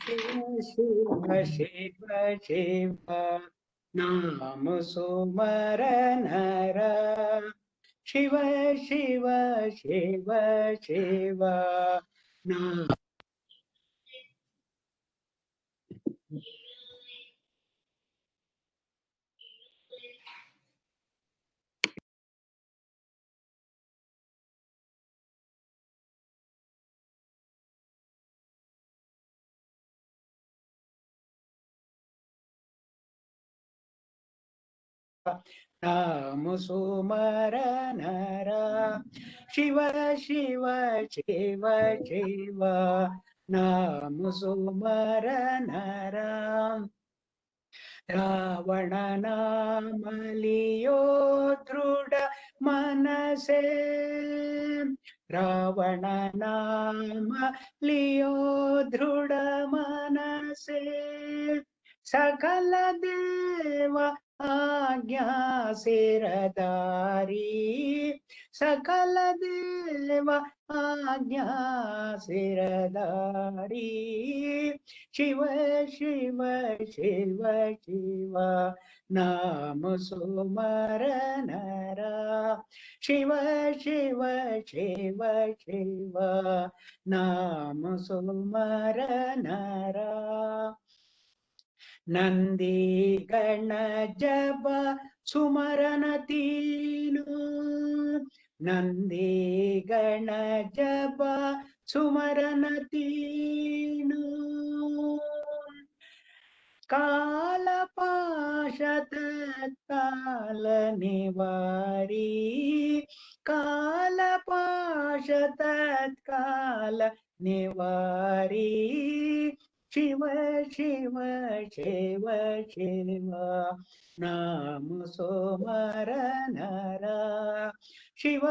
शिव शिव शिव नाम सुमर नर शिव शिव शिव शिव नाम सुमर नर शिव शिव शिव शिव नाम सुमर नर रावण नाम लियो दृढ़ मनसे रावण नाम लियो दृढ़ मनसे सकल देव आज्ञा सिरधारी सकल देव आज्ञा सिरधारी शिव शिव शिव शिव नाम सुमर नर शिव शिव शिव शिव नाम सुमर नर नंदी गण जब सुमरन तीनो नंदी गण जब सुमरन तीनो काल पाशत काल निवारी काल पाशत काल निवारी शिव शिव शिव शिव नाम सुमर नर शिव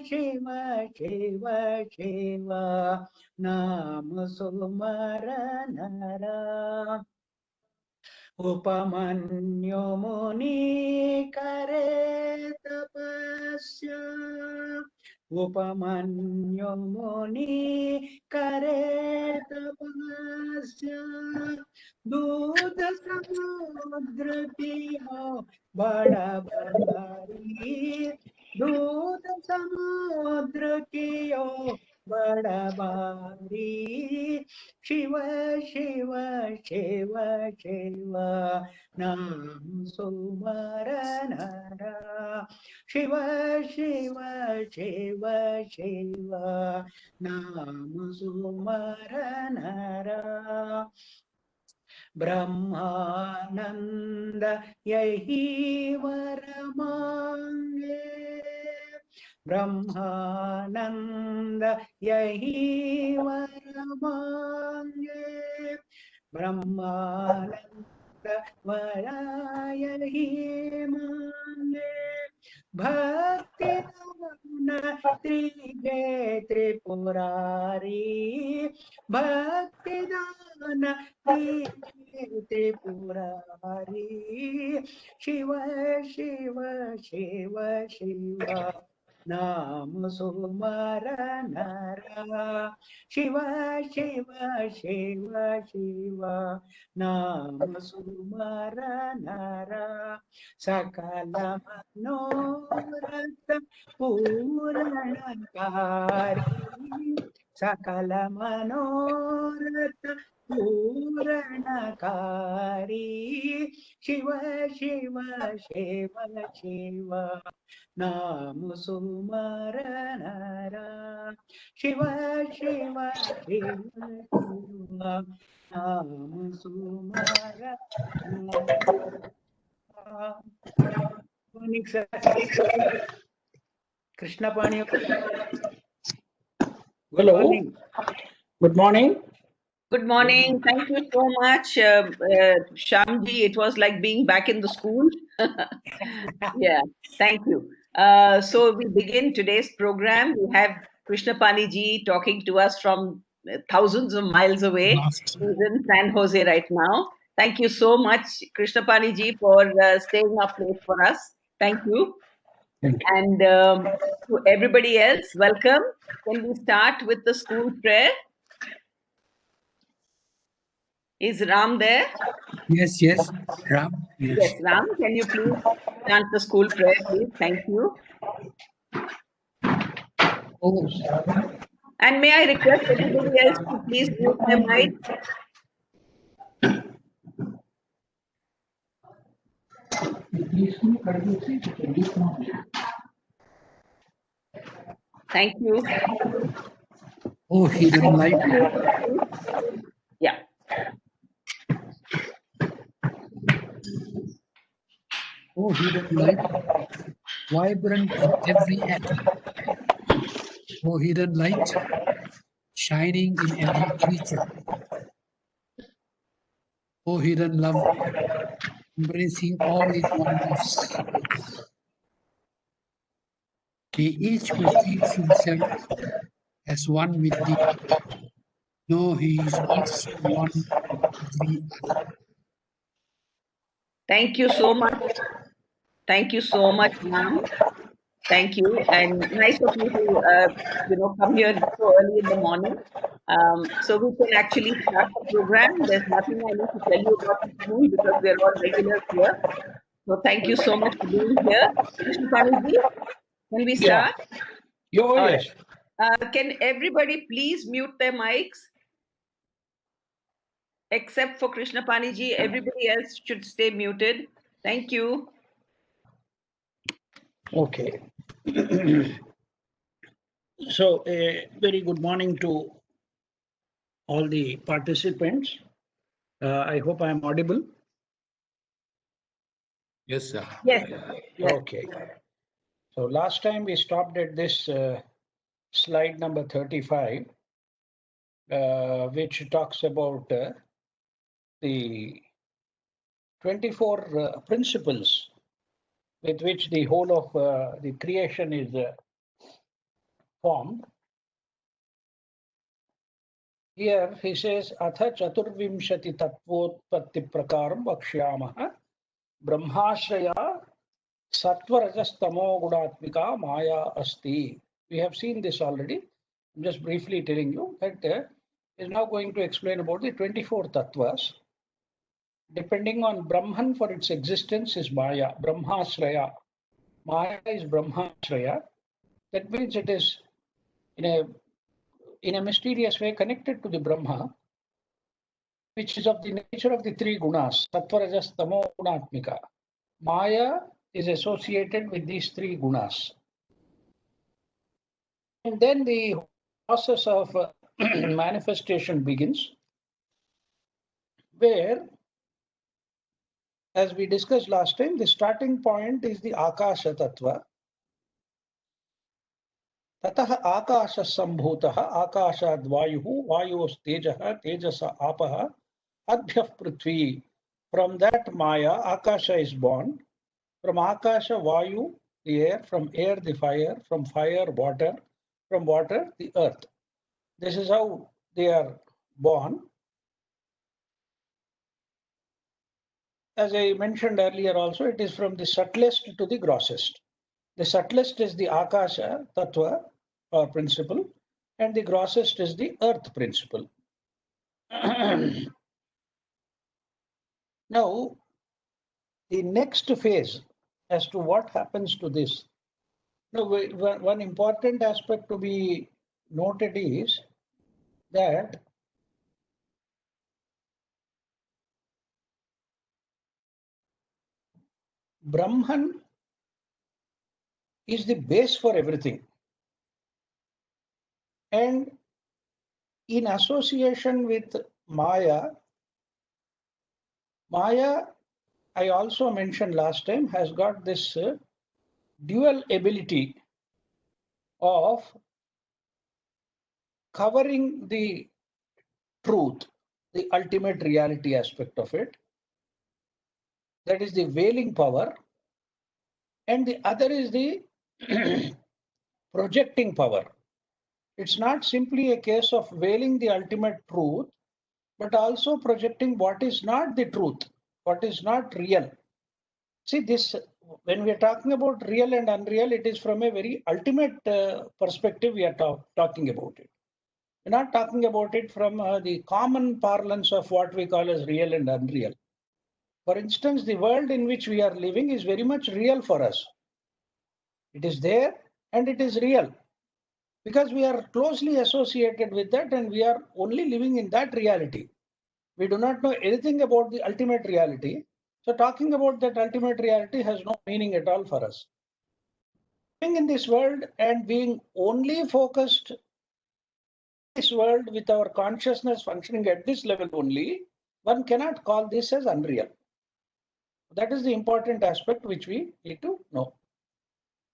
शिव शिव शिव नाम सुमर नर उपमन्यु मुनि करे तपस्या उपमन्यु मुनि करे तपस्या दूध समुद्र पियो बड़ा भारी दूध समुद्र कियो बड़ा भारी शिव शिव शिव शिव नाम सुमर नर शिव शिव शिव शिव नाम सुमर नर ब्रह्मानंद यही वर मांगे ब्रह्मानंद यही वर मांगे ब्रह्मानंद वरा यही मांगे भक्ति त्रिगे त्रिपुरारी भक्ति दान त्रिपुरारी शिव शिव शिव शिव नाम सुमर नर शिव शिव शिव शिव नाम सुमर नर सकल मनोरथ पूरणकारी सकल मनोरथ पूरणकारी शिव शिव शिव शिव नाम सुमर नर शिव शिव शिव शिव नाम सुमर Krishnapani. Hello. Good morning. Good morning. Thank you so much, Shamji. It was like being back in the school. Yeah, thank you. So we begin today's program. We have Krishnaphani ji talking to us from thousands of miles away. He's in San Jose right now. Thank you so much, Krishnaphani ji, for staying up late for us. Thank you. And to everybody else, welcome. Can we start with the school prayer? Is Ram there? Yes, yes. Ram, yes. Yes, Ram, can you please chant the school prayer, please? Thank you. Oh, And may I request everybody else to please mute their mic? Thank you. oh, hidden light. Yeah. Oh, hidden light. Vibrant in every atom. Oh, hidden light. Shining in every creature. Oh, hidden love. Embracing all in oneness. May each perceive himself as one with thee. No, he is also one with every other. Thank you so much. Thank you so much, Ram. Thank you, and nice of you to come here so early in the morning. So we can actually start the program. There's nothing I need to tell you about the school because we're all regulars here. So thank you so much for being here. Krishnaphani ji, can we Yeah. start? Oh, All yes. right. Can everybody please mute their mics? Except for Krishnaphani ji, everybody else should stay muted. Thank you. Okay. So, a very good morning to all the participants. I hope I am audible. Yes, sir. Yes. Yes. Okay. So, last time we stopped at this slide number 35, which talks about the 24 principles with which the whole of the creation is formed. Here he says, Atha Chaturvimshati Tattvotpatti Prakaram Vakshyamaha Brahmashraya Sattvarajas-tamo Gudatmika Maya Asti. We have seen this already. I'm just briefly telling you that is now going to explain about the 24 tattvas. Depending on Brahman for its existence is Maya, Brahmashraya. Maya is Brahmashraya. That means it is in a mysterious way connected to the Brahma, which is of the nature of the three gunas, sattva, rajas, tamo, gunatmika. Maya is associated with these three gunas. And then the process of manifestation begins, where, as we discussed last time, the starting point is the Akasha Tattva. Tatah Akasha Sambhutaha Akashad Vayuhu Vayus Tejaha Tejasa Apaha Adhyah Prithvi. From that Maya, Akasha is born. From Akasha, Vayu, the air. From air, the fire. From fire, water. From water, the earth. This is how they are born. As I mentioned earlier also, it is from the subtlest to the grossest. The subtlest is the Akasha Tattva or principle, and the grossest is the earth principle. Now, the next phase as to what happens to this. Now, one important aspect to be noted is that Brahman is the base for everything. And in association with Maya, Maya, I also mentioned last time, has got this dual ability of covering the truth, the ultimate reality aspect of it. That is the veiling power. And the other is the projecting power. It's not simply a case of veiling the ultimate truth, but also projecting what is not the truth, what is not real. See, this, when we are talking about real and unreal, it is from a very ultimate perspective we are talking about it. We're not talking about it from the common parlance of what we call as real and unreal. For instance, the world in which we are living is very much real for us. It is there and it is real because we are closely associated with that and we are only living in that reality. We do not know anything about the ultimate reality. So talking about that ultimate reality has no meaning at all for us. Being in this world and being only focused in this world with our consciousness functioning at this level only, one cannot call this as unreal. That is the important aspect which we need to know.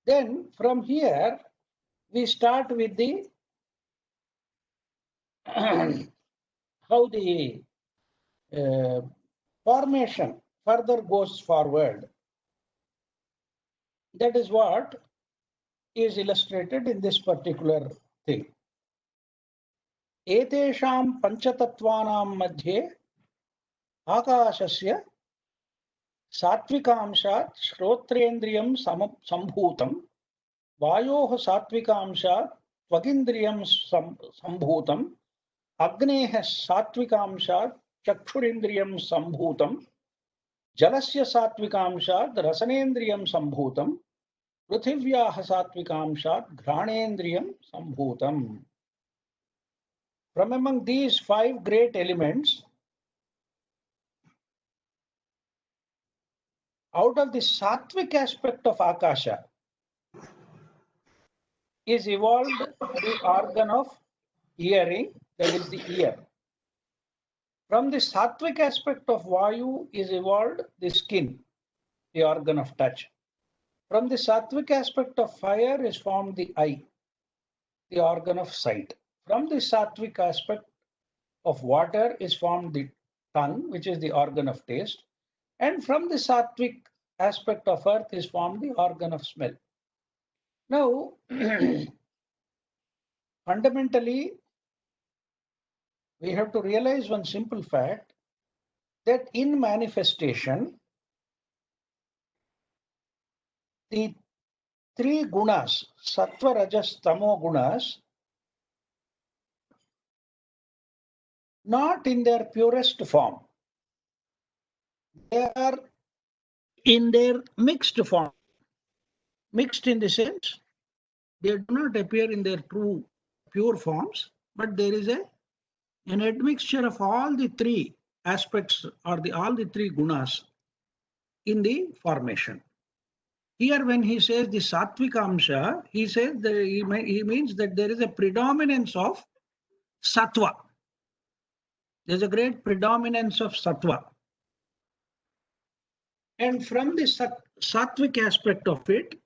Then from here, we start with the how the formation further goes forward. That is what is illustrated in this particular thing. Etesham panchatattvanam madhye akashasya सात्विकांशात् श्रोत्रेन्द्रियं संभूतं वायोः सात्विकांशात् त्वगिन्द्रियं संभूतं अग्नेः सात्विकांशात् चक्षुरिन्द्रियं संभूतं जलस्य सात्विकांशात् रसनेन्द्रियं संभूतं पृथिव्याः सात्विकांशात् घ्राणेन्द्रियं संभूतं. From among these 5 great elements, out of the sattvic aspect of Akasha is evolved the organ of hearing, that is the ear. From the sattvic aspect of Vayu is evolved the skin, the organ of touch. From the sattvic aspect of fire is formed the eye, the organ of sight. From the sattvic aspect of water is formed the tongue, which is the organ of taste. And from the sattvic aspect of earth is formed the organ of smell. Now, fundamentally, we have to realize one simple fact that in manifestation, the 3 gunas, sattva, rajas, tamo gunas, not in their purest form. They are in their mixed form. Mixed in the sense, they do not appear in their true pure forms, but there is an admixture of all the 3 aspects or all the 3 gunas in the formation. Here when he says the sattvika amsha, he says that he means that there is a predominance of sattva. There's a great predominance of sattva. And from the sattvic aspect of it,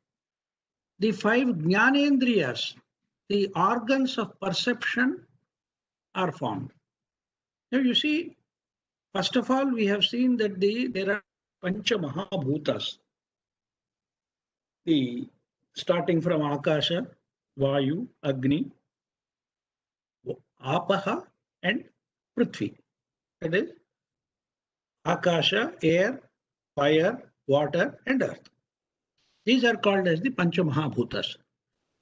the 5 jnanendriyas, the organs of perception, are formed. Now you see, first of all, we have seen that there are Pancha Mahabhutas. Starting from Akasha, Vayu, Agni, Apaha, and Prithvi. That is Akasha, air, fire, water, and earth. These are called as the Pancha Mahabhutas.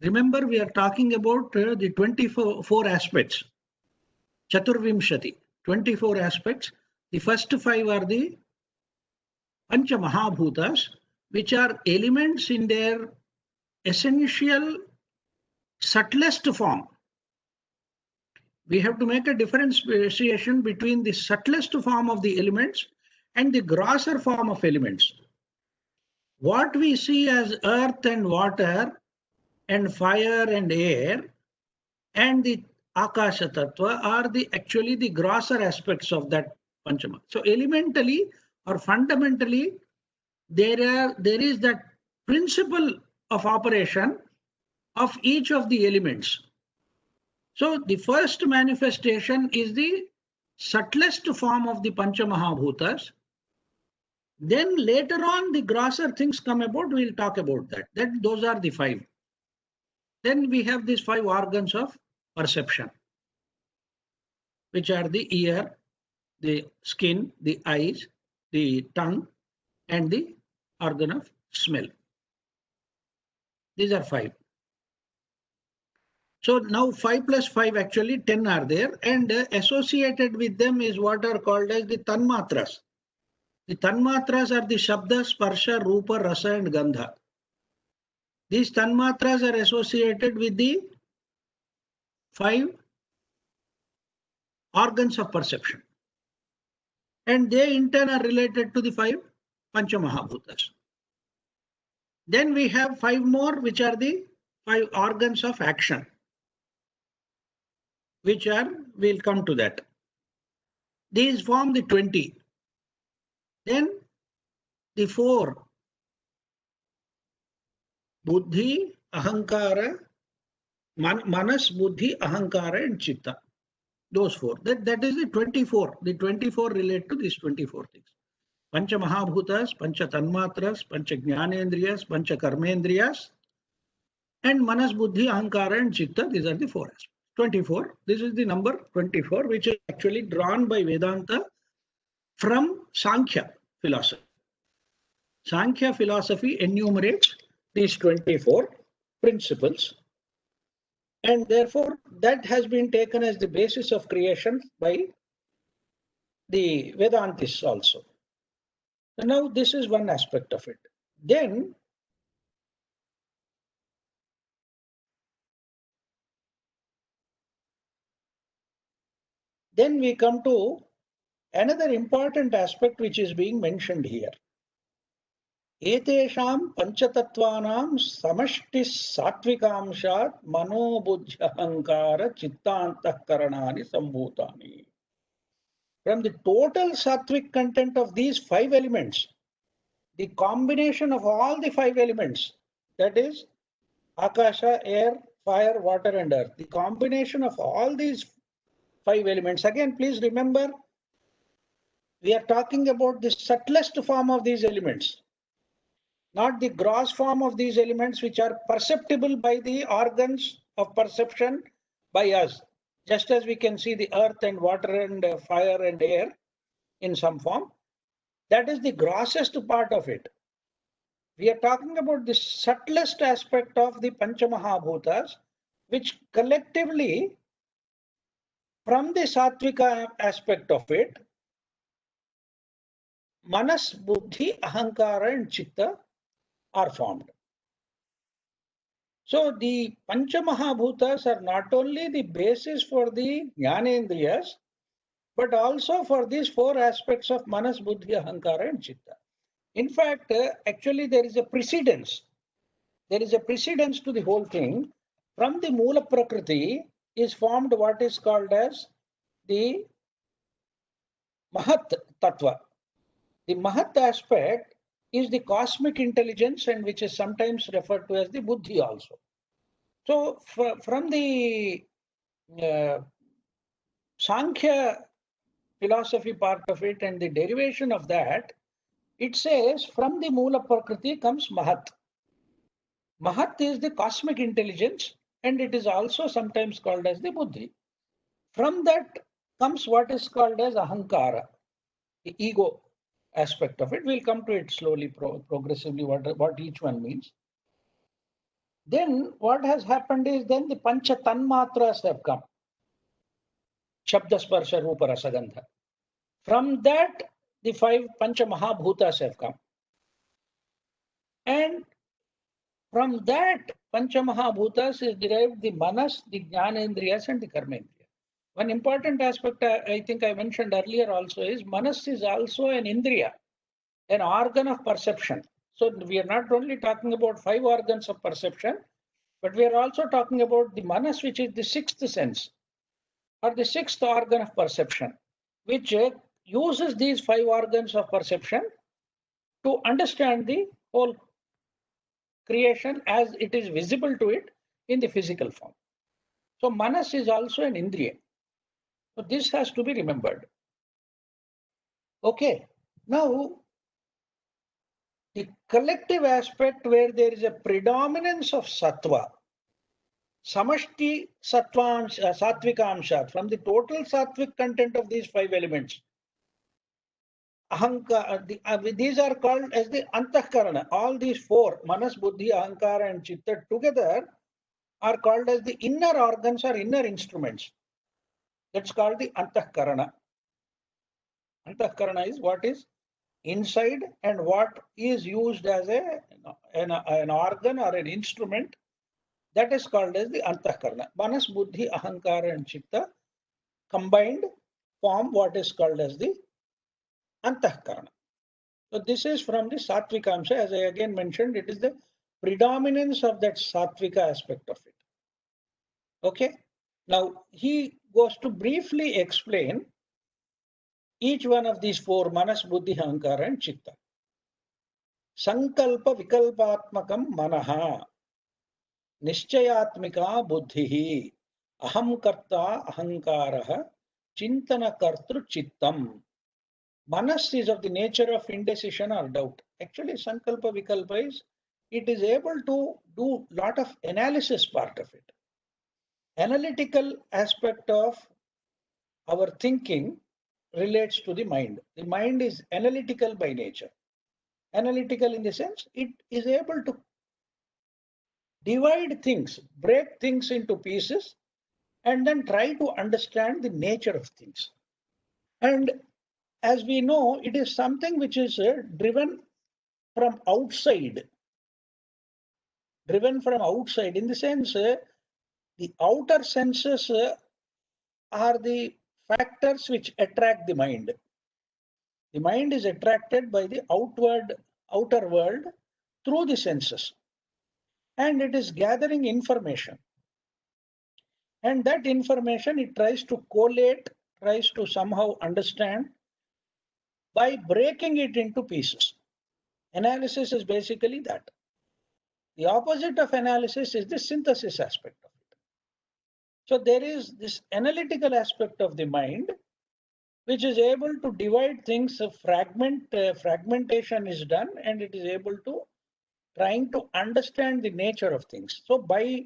Remember, we are talking about the 24 aspects. Chaturvimshati, 24 aspects. The first 5 are the Pancha Mahabhutas, which are elements in their essential subtlest form. We have to make a differentiation between the subtlest form of the elements and the grosser form of elements. What we see as earth and water and fire and air and the Akasha Tattva are actually the grosser aspects of that Panchama. So elementally or fundamentally, there is that principle of operation of each of the elements. So the first manifestation is the subtlest form of the Pancha Mahabhutas. Then later on, the grosser things come about. We'll talk about that. Those are the 5. Then we have these 5 organs of perception, which are the ear, the skin, the eyes, the tongue, and the organ of smell. These are 5. So now 5 plus 5, actually 10 are there, and associated with them is what are called as the Tanmatras. The Tanmatras are the Shabda, Sparsha, Rupa, Rasa and Gandha. These Tanmatras are associated with the 5 organs of perception. And they in turn are related to the 5 Panchamahabhutas. Then we have 5 more, which are the 5 organs of action, which are, we'll come to that. These form the 20. Then the 4, Buddhi, Ahankara, Manas, Buddhi, Ahankara and Chitta. Those 4. That is the 24. The 24 relate to these 24 things. Pancha Mahabhutas, Pancha Tanmatras, Pancha Jnanendriyas, Pancha Karmendriyas, and Manas, Buddhi, Ahankara and Chitta. These are the 4 aspects. 24. This is the number 24, which is actually drawn by Vedanta from Sankhya philosophy. Sankhya philosophy enumerates these 24 principles, and therefore that has been taken as the basis of creation by the Vedantists also. So now this is one aspect of it. Then we come to another important aspect which is being mentioned here. Etesham panchatattvanam samashti sattvikamshat mano buddhya ahankara chittantah karanani sambhutani. From the total sattvic content of these 5 elements, the combination of all the 5 elements, that is Akasha, air, fire, water and earth, the combination of all these 5 elements, again please remember, we are talking about the subtlest form of these elements, not the gross form of these elements which are perceptible by the organs of perception by us, just as we can see the earth and water and fire and air in some form. That is the grossest part of it. We are talking about the subtlest aspect of the Panchamahabhutas, which collectively, from the Sattvika aspect of it, Manas, Buddhi, Ahankara and Chitta are formed. So the Panchamahabhutas are not only the basis for the Jnanendriyas, but also for these 4 aspects of Manas, Buddhi, Ahankara and Chitta. In fact, actually there is a precedence. There is a precedence to the whole thing. From the Mula Prakriti is formed what is called as the Maha Tatwa. The Mahat aspect is the cosmic intelligence, and which is sometimes referred to as the Buddhi also. So from the Sankhya philosophy part of it and the derivation of that, it says from the Mula Prakriti comes Mahat. Mahat is the cosmic intelligence, and it is also sometimes called as the Buddhi. From that comes what is called as Ahankara, the ego aspect of it. We'll come to it slowly, progressively, what each one means. Then what has happened is then the Pancha Tanmatras have come. Shabda, Sparsha, Rupa, Rasa, Gandha. From that, the 5 Pancha Mahabhutas have come. And from that Pancha Mahabhutas is derived the Manas, the Jnanendriyas and the Karmendriyas. One important aspect I think I mentioned earlier also is Manas is also an Indriya, an organ of perception. So we are not only talking about 5 organs of perception, but we are also talking about the Manas, which is the 6th sense, or the 6th organ of perception, which uses these 5 organs of perception to understand the whole creation as it is visible to it in the physical form. So Manas is also an Indriya. So this has to be remembered. Okay, now the collective aspect where there is a predominance of sattva, samashti sattvikamshat, from the total sattvic content of these 5 elements, these are called as the antah karana. All these 4, Manas, Buddhi, Ahankara and Chitta together are called as the inner organs or inner instruments. That's called the Antahkarana. Antahkarana is what is inside and what is used as an organ or an instrument. That is called as the Antahkarana. Manas, Buddhi, Ahankara and Chitta combined form what is called as the Antahkarana. So this is from the Sattvika Amsha. As I again mentioned, it is the predominance of that Sattvika aspect of it. Okay. Now he goes to briefly explain each one of these four: Manas, Buddhi, Ahankara and Chitta. Sankalpa Vikalpatmakam Manaha Nischayatmika Buddhihi Aham Karta Ahankaraha Chintana Kartru Chittam. Manas is of the nature of indecision or doubt. Actually, Sankalpa Vikalpa is, it is able to do lot of analysis part of it. Analytical aspect of our thinking relates to the mind. The mind is analytical by nature. Analytical in the sense it is able to divide things, break things into pieces, and then try to understand the nature of things. And as we know, it is something which is driven from outside. Driven from outside in the sense the outer senses are the factors which attract the mind. The mind is attracted by the outer world through the senses, and it is gathering information. And that information it tries to collate, tries to somehow understand by breaking it into pieces. Analysis is basically that. The opposite of analysis is the synthesis aspect of it. So there is this analytical aspect of the mind which is able to divide things. Fragmentation is done, and it is able to trying to understand the nature of things. So by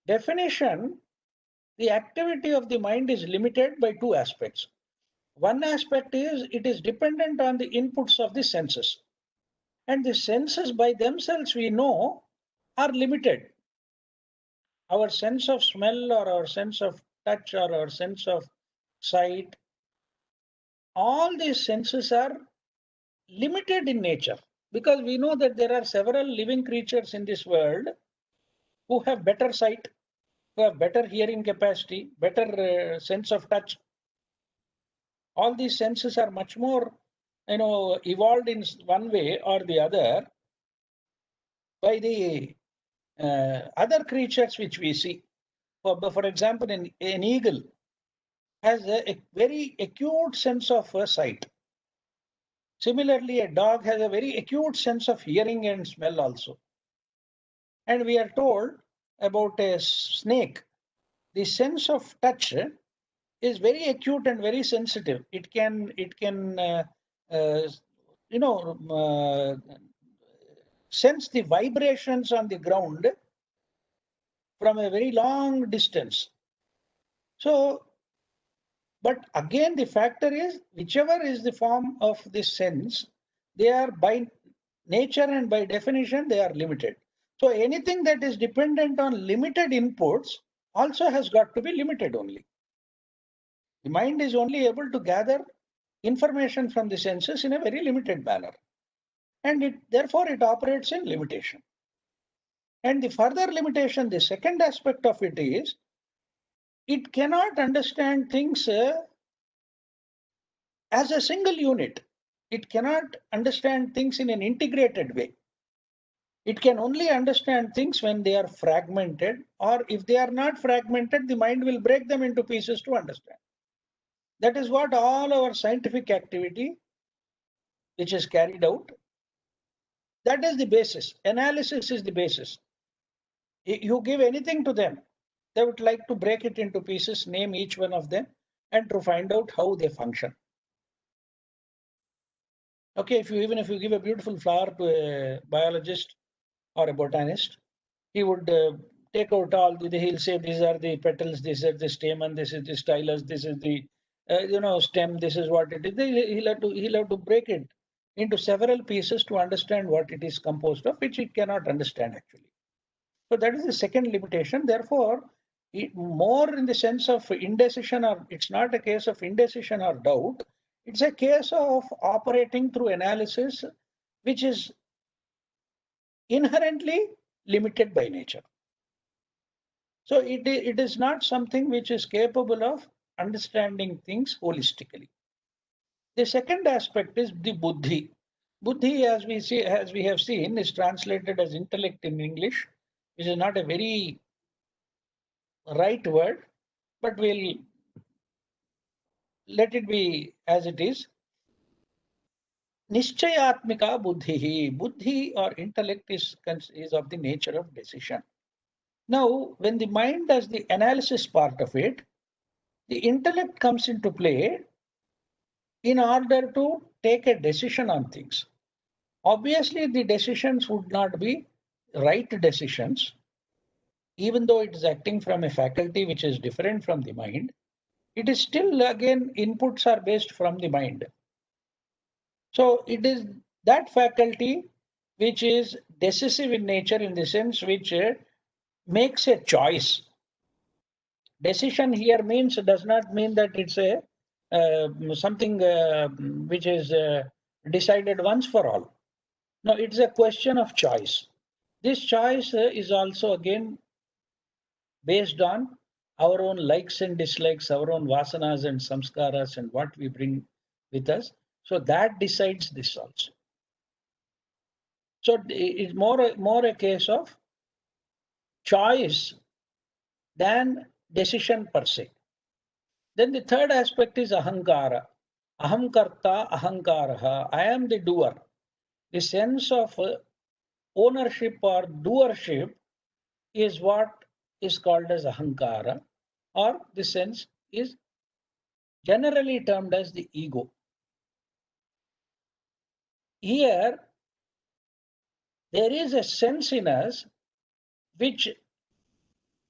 definition, the activity of the mind is limited by two aspects. One aspect is it is dependent on the inputs of the senses. And the senses by themselves, we know, are limited. Our sense of smell or our sense of touch or our sense of sight, all these senses are limited in nature, because we know that there are several living creatures in this world who have better sight, who have better hearing capacity, better sense of touch. All these senses are much more, evolved in one way or the other by the other creatures which we see. For example, an eagle has a very acute sense of sight. Similarly, a dog has a very acute sense of hearing and smell also. And we are told about a snake, the sense of touch is very acute and very sensitive. It can sense the vibrations on the ground from a very long distance. So, but again, the factor is whichever is the form of this sense, they are by nature and by definition, they are limited. So anything that is dependent on limited inputs also has got to be limited only. The mind is only able to gather information from the senses in a very limited manner. And therefore it operates in limitation. And the further limitation, the second aspect of it is, it cannot understand things as a single unit. It cannot understand things in an integrated way. It can only understand things when they are fragmented, or if they are not fragmented, the mind will break them into pieces to understand. That is what all our scientific activity, which is carried out, that is the basis. Analysis is the basis. You give anything to them, they would like to break it into pieces, name each one of them, and to find out how they function. Okay, even if you give a beautiful flower to a biologist or a botanist, he would take out all he'll say these are the petals, this is the stamen, this is the stylus, this is the stem, this is what it is. He'll have to break it into several pieces to understand what it is composed of, which he cannot understand actually. So that is the second limitation. Therefore, more in the sense of indecision, or it's not a case of indecision or doubt. It's a case of operating through analysis, which is inherently limited by nature. So it is not something which is capable of understanding things holistically. The second aspect is the buddhi. Buddhi, as we have seen, is translated as intellect in English, which is not a very right word, but we'll let it be as it is. Nischayatmika buddhi. Buddhi or intellect is of the nature of decision. Now, when the mind does the analysis part of it, the intellect comes into play in order to take a decision on things. Obviously, the decisions would not be right decisions, even though it is acting from a faculty which is different from the mind. It is still, again, inputs are based from the mind. So it is that faculty which is decisive in nature, in the sense which makes a choice. Decision here does not mean that it's a something which is decided once for all. No, it's a question of choice. This choice is also again based on our own likes and dislikes, our own vasanas and samskaras, and what we bring with us. So that decides this also. So it's more a case of choice than decision per se. Then the third aspect is ahankara. Aham karta ahankaraha. I am the doer. The sense of ownership or doership is what is called as ahankara, or the sense is generally termed as the ego. Here, there is a sense in us which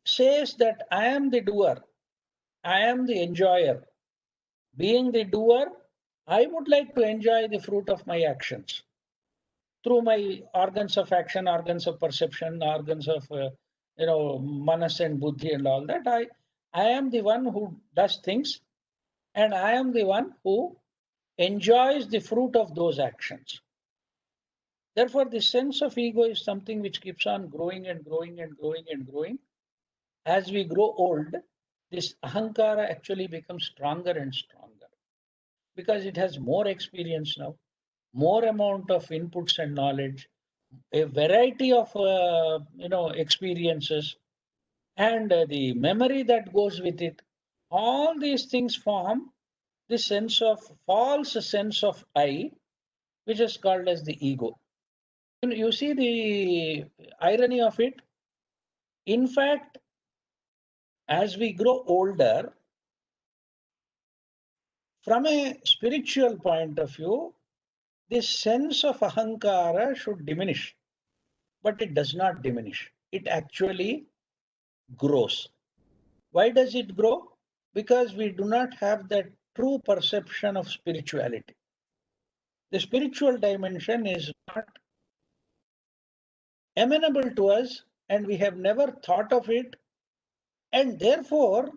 says that I am the doer, I am the enjoyer. Being the doer, I would like to enjoy the fruit of my actions through my organs of action, organs of perception, organs of manas and buddhi and all that. I am the one who does things, and I am the one who enjoys the fruit of those actions. Therefore, the sense of ego is something which keeps on growing and growing and growing and growing. As we grow old, this ahankara actually becomes stronger and stronger because it has more experience now, more amount of inputs and knowledge, a variety of experiences, and the memory that goes with it. All these things form the false sense of I, which is called as the ego. You see the irony of it. In fact, as we grow older, from a spiritual point of view, this sense of ahankara should diminish, but it does not diminish. It actually grows. Why does it grow? Because we do not have that true perception of spirituality. The spiritual dimension is not amenable to us, and we have never thought of it, and therefore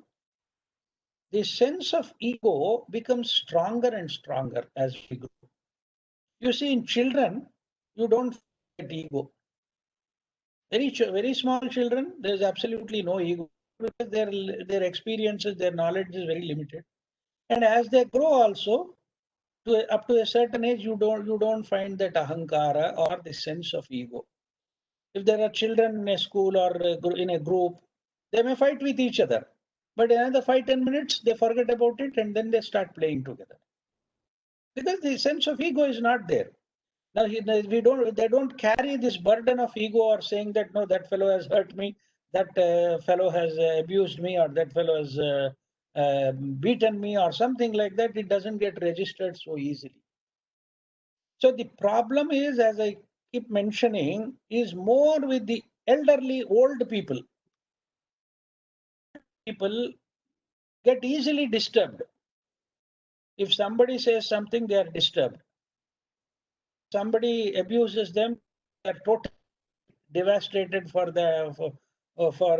the sense of ego becomes stronger and stronger as we grow. You see, in children, you don't get ego. Very small children, there is absolutely no ego because their experiences, their knowledge is very limited. And as they grow also, up to a certain age, you don't find that ahankara or the sense of ego. If there are children in a school or in a group, they may fight with each other. But in another 5-10 minutes, they forget about it and then they start playing together. Because the sense of ego is not there. Now they don't carry this burden of ego or saying that no, that fellow has hurt me, that fellow has abused me, or that fellow has beaten me or something like that. It doesn't get registered so easily. So the problem is, as I keep mentioning, is more with the elderly old people. People get easily disturbed. If somebody says something, they are disturbed. Somebody abuses them, they are totally devastated for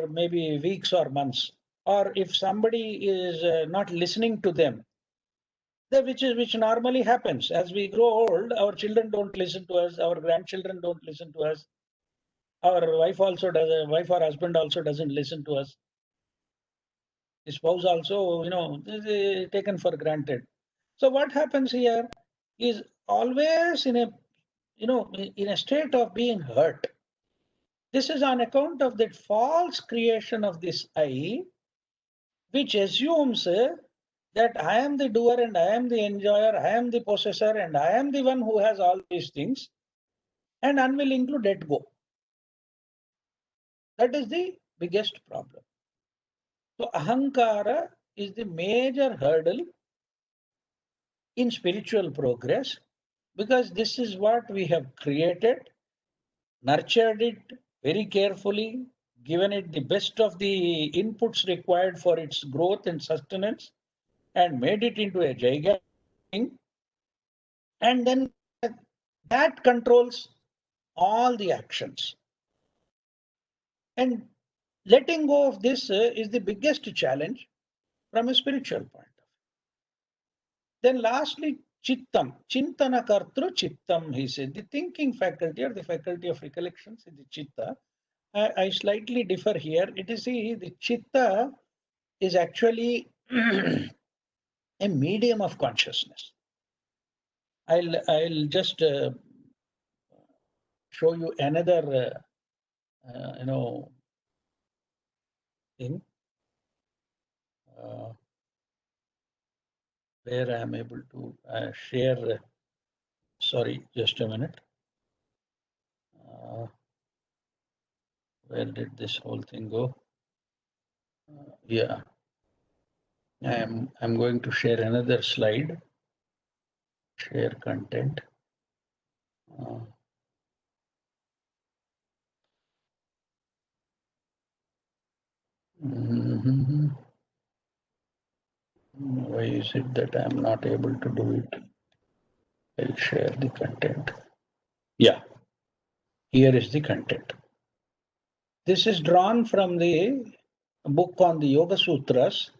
maybe weeks or months, or if somebody is not listening to them, which normally happens as we grow old. Our children don't listen to us, our grandchildren don't listen to us, our wife or husband also doesn't listen to us, the spouse also, is taken for granted. So what happens here is always in a state of being hurt. This is on account of that false creation of this I, which assumes that I am the doer and I am the enjoyer, I am the possessor, and I am the one who has all these things, and unwilling to let go. That is the biggest problem. So ahankara is the major hurdle in spiritual progress, because this is what we have created, nurtured it very carefully, given it the best of the inputs required for its growth and sustenance, and made it into a gigantic thing. And then that controls all the actions. And letting go of this is the biggest challenge from a spiritual point of view. Then lastly, chittam, chintana kartru chittam, he said. The thinking faculty, or the faculty of recollections, is the chitta. I slightly differ here. It is the chitta is actually a medium of consciousness. I'll just show you another thing where I am able to share. Sorry, just a minute. Where did this whole thing go? Yeah, I'm going to share another slide. Share content. Why is it that I'm not able to do it? I'll share the content. Yeah, here is the content. This is drawn from the book on the Yoga Sutras,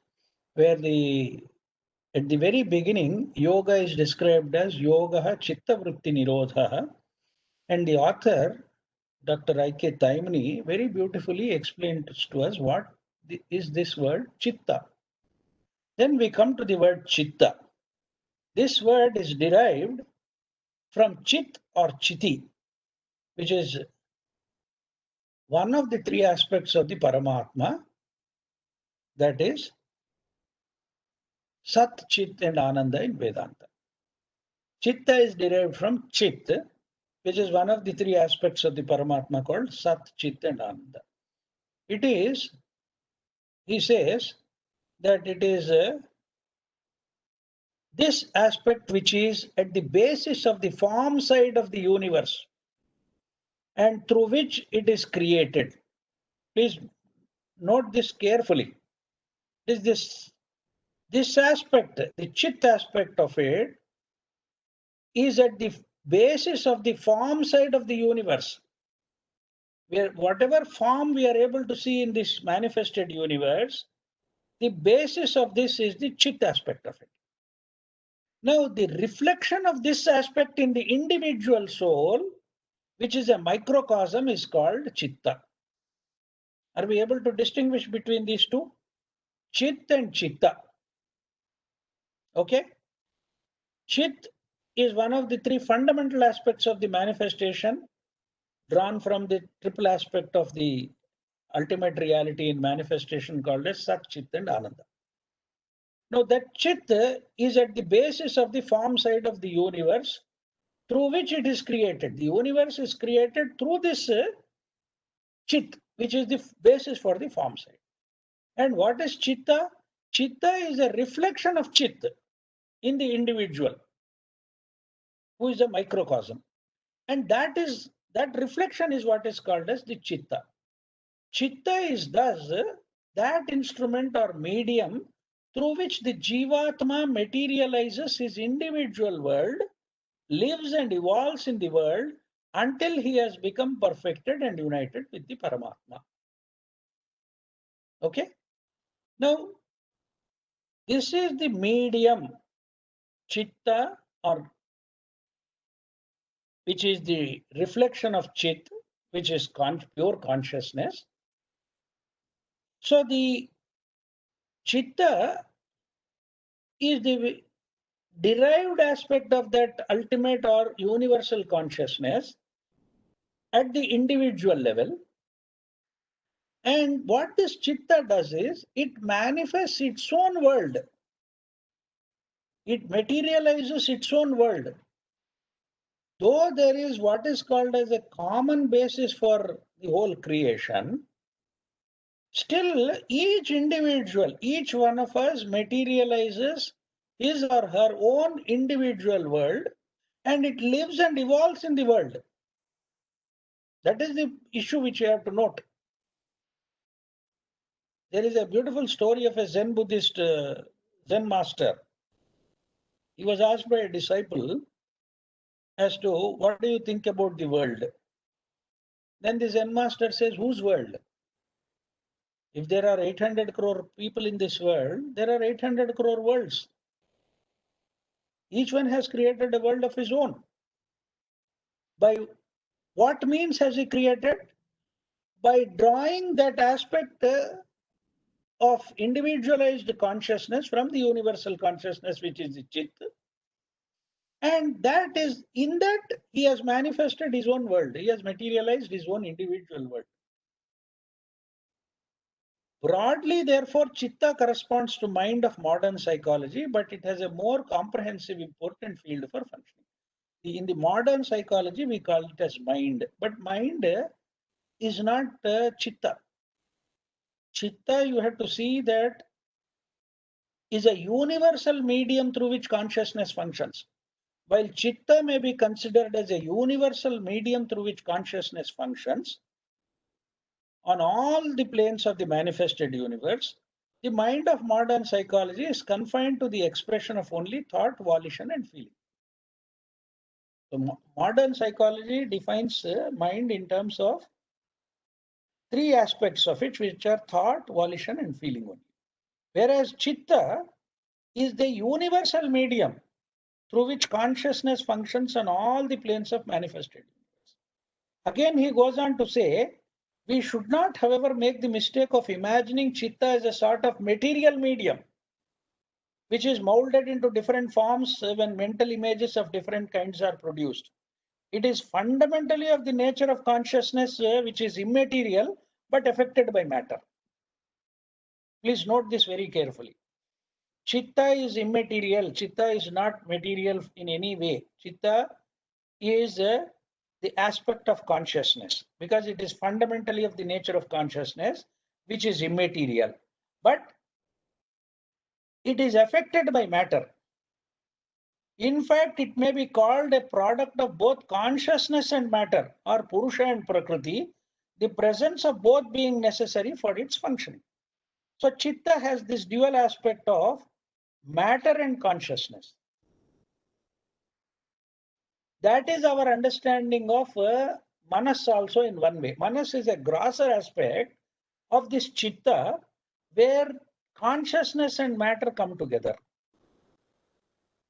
where at the very beginning, yoga is described as yoga chitta vritti nirodha, and the author, Dr. I.K. Taimani, very beautifully explained to us what is this word chitta. Then we come to the word chitta. This word is derived from chit or chiti, which is one of the three aspects of the Paramatma, that is Sat, Chit and Ananda in Vedanta. Chitta is derived from Chit, which is one of the three aspects of the Paramatma called Sat, Chit and Ananda. It is, he says, that it is this aspect which is at the basis of the form side of the universe and through which it is created. Please note this carefully. This aspect, the chit aspect of it, is at the basis of the form side of the universe. Where whatever form we are able to see in this manifested universe, the basis of this is the chit aspect of it. Now, the reflection of this aspect in the individual soul, which is a microcosm, is called chitta. Are we able to distinguish between these two? Chit and chitta. Okay? Chit is one of the three fundamental aspects of the manifestation, drawn from the triple aspect of the ultimate reality in manifestation called as Sat, Chit and Ananda. Now that Chit is at the basis of the form side of the universe through which it is created. The universe is created through this Chit, which is the basis for the form side. And what is Chitta? Chitta is a reflection of Chit in the individual, who is a microcosm. And that reflection is what is called as the Chitta. Chitta is thus that instrument or medium through which the Jivatma materializes his individual world, lives and evolves in the world, until he has become perfected and united with the Paramatma. Okay? Now, this is the medium, Chitta, or which is the reflection of Chit, which is pure consciousness. So the Chitta is the derived aspect of that ultimate or universal consciousness at the individual level. And what this Chitta does is, it manifests its own world. It materializes its own world. Though there is what is called as a common basis for the whole creation, still each individual, each one of us materializes his or her own individual world, and it lives and evolves in the world. That is the issue which you have to note. There is a beautiful story of a Zen Buddhist Zen master. He was asked by a disciple as to, what do you think about the world? Then the Zen master says, whose world? If there are 800 crore people in this world, there are 800 crore worlds. Each one has created a world of his own. By what means has he created? By drawing that aspect of individualized consciousness from the universal consciousness, which is the Chit. And that is, in that he has manifested his own world. He has materialized his own individual world. Broadly, therefore, Chitta corresponds to mind of modern psychology, but it has a more comprehensive, important field for functioning. In the modern psychology, we call it as mind, but mind is not Chitta. Chitta, you have to see that, is a universal medium through which consciousness functions. While Chitta may be considered as a universal medium through which consciousness functions on all the planes of the manifested universe, the mind of modern psychology is confined to the expression of only thought, volition, and feeling. So modern psychology defines mind in terms of three aspects of it, which are thought, volition, and feeling only. Whereas Chitta is the universal medium through which consciousness functions on all the planes of manifested universe. Again, he goes on to say, we should not, however, make the mistake of imagining Chitta as a sort of material medium, which is molded into different forms when mental images of different kinds are produced. It is fundamentally of the nature of consciousness, which is immaterial, but affected by matter. Please note this very carefully. Chitta is immaterial. Chitta is not material in any way. Chitta is the aspect of consciousness, because it is fundamentally of the nature of consciousness, which is immaterial. But it is affected by matter. In fact, it may be called a product of both consciousness and matter, or Purusha and Prakriti, the presence of both being necessary for its functioning. So Chitta has this dual aspect of matter and consciousness. That is our understanding of Manas also in one way. Manas is a grosser aspect of this Chitta, where consciousness and matter come together.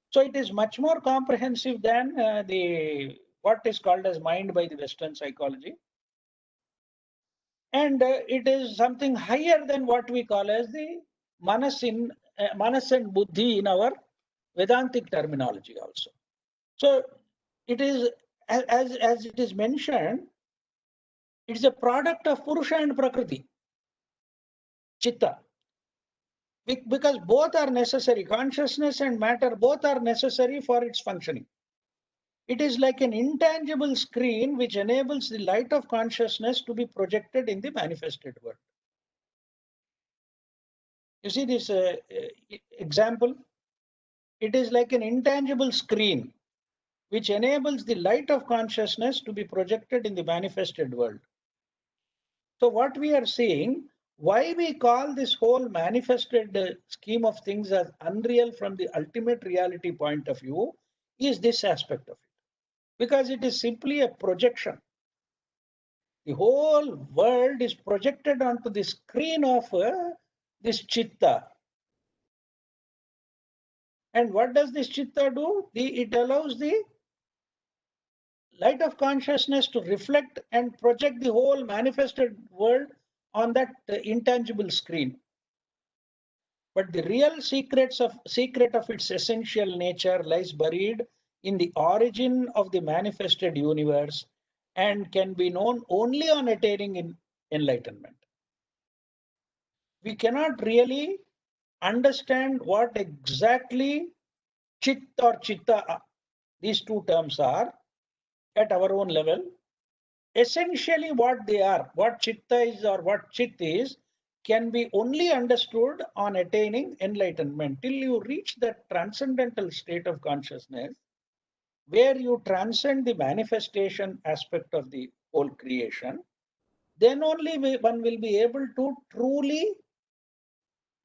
So it is much more comprehensive than what is called as mind by the Western psychology. And it is something higher than what we call as the Manas and Buddhi in our Vedantic terminology also. So it is, as it is mentioned, it is a product of Purusha and Prakriti, Chitta. Because both are necessary, consciousness and matter, both are necessary for its functioning. It is like an intangible screen which enables the light of consciousness to be projected in the manifested world. You see this example? It is like an intangible screen which enables the light of consciousness to be projected in the manifested world. So what we are seeing, why we call this whole manifested scheme of things as unreal from the ultimate reality point of view, is this aspect of it. because it is simply a projection. The whole world is projected onto the screen of this chitta. And what does this chitta do? It allows the light of consciousness to reflect and project the whole manifested world on that intangible screen. But the real secret of its essential nature lies buried in the origin of the manifested universe and can be known only on attaining in enlightenment. We cannot really understand what exactly chit or chitta, these two terms are, at our own level. Essentially what they are, what chitta is or what chit is, can be only understood on attaining enlightenment. Till you reach that transcendental state of consciousness where you transcend the manifestation aspect of the whole creation, then only one will be able to truly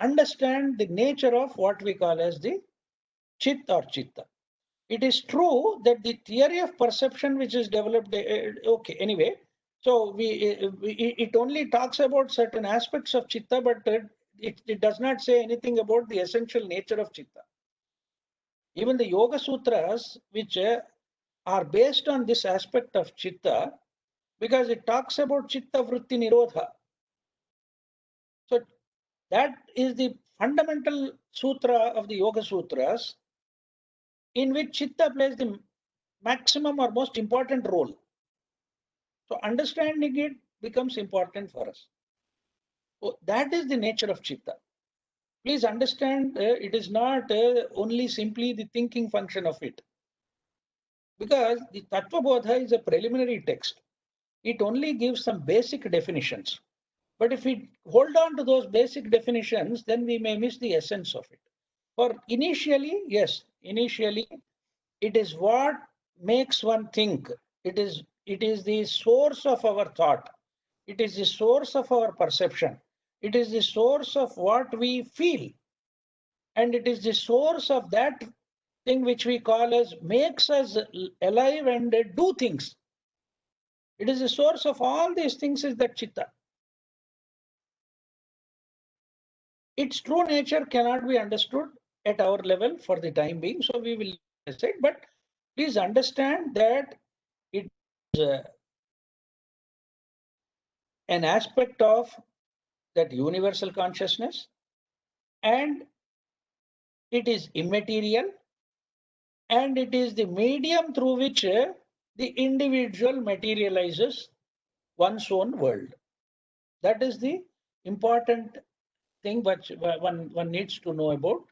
understand the nature of what we call as the chit or chitta. It is true that the theory of perception which is developed, okay, anyway, so it only talks about certain aspects of chitta, but it does not say anything about the essential nature of chitta. Even the Yoga Sutras, which are based on this aspect of chitta, because it talks about chitta vritti nirodha. So that is the fundamental sutra of the Yoga Sutras, in which chitta plays the maximum or most important role. So understanding it becomes important for us. So that is the nature of chitta. Please understand, it is not only simply the thinking function of it. Because the Tattva Bodha is a preliminary text. It only gives some basic definitions. But if we hold on to those basic definitions, then we may miss the essence of it. For initially, yes, initially, it is what makes one think. It is the source of our thought. It is the source of our perception. It is the source of what we feel. And it is the source of that thing which we call as makes us alive and do things. It is the source of all these things is that chitta. Its true nature cannot be understood at our level for the time being. So we will say, but please understand that it is an aspect of that universal consciousness, and it is immaterial, and it is the medium through which the individual materializes one's own world. That is the important thing which one needs to know about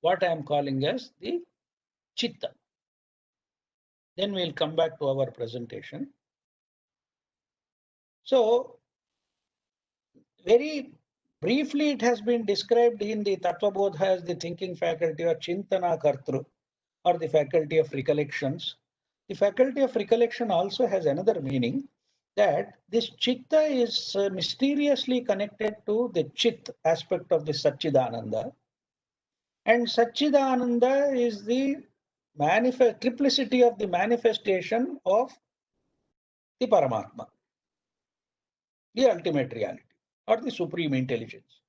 what I am calling as the chitta. Then we'll come back to our presentation. So very briefly, it has been described in the Tattva Bodha as the thinking faculty or Chintana Kartru, or the faculty of recollections. The faculty of recollection also has another meaning, that this chitta is mysteriously connected to the chit aspect of the Satchidananda. And Satchidananda is the triplicity of the manifestation of the Paramatma, the ultimate reality or the supreme intelligence.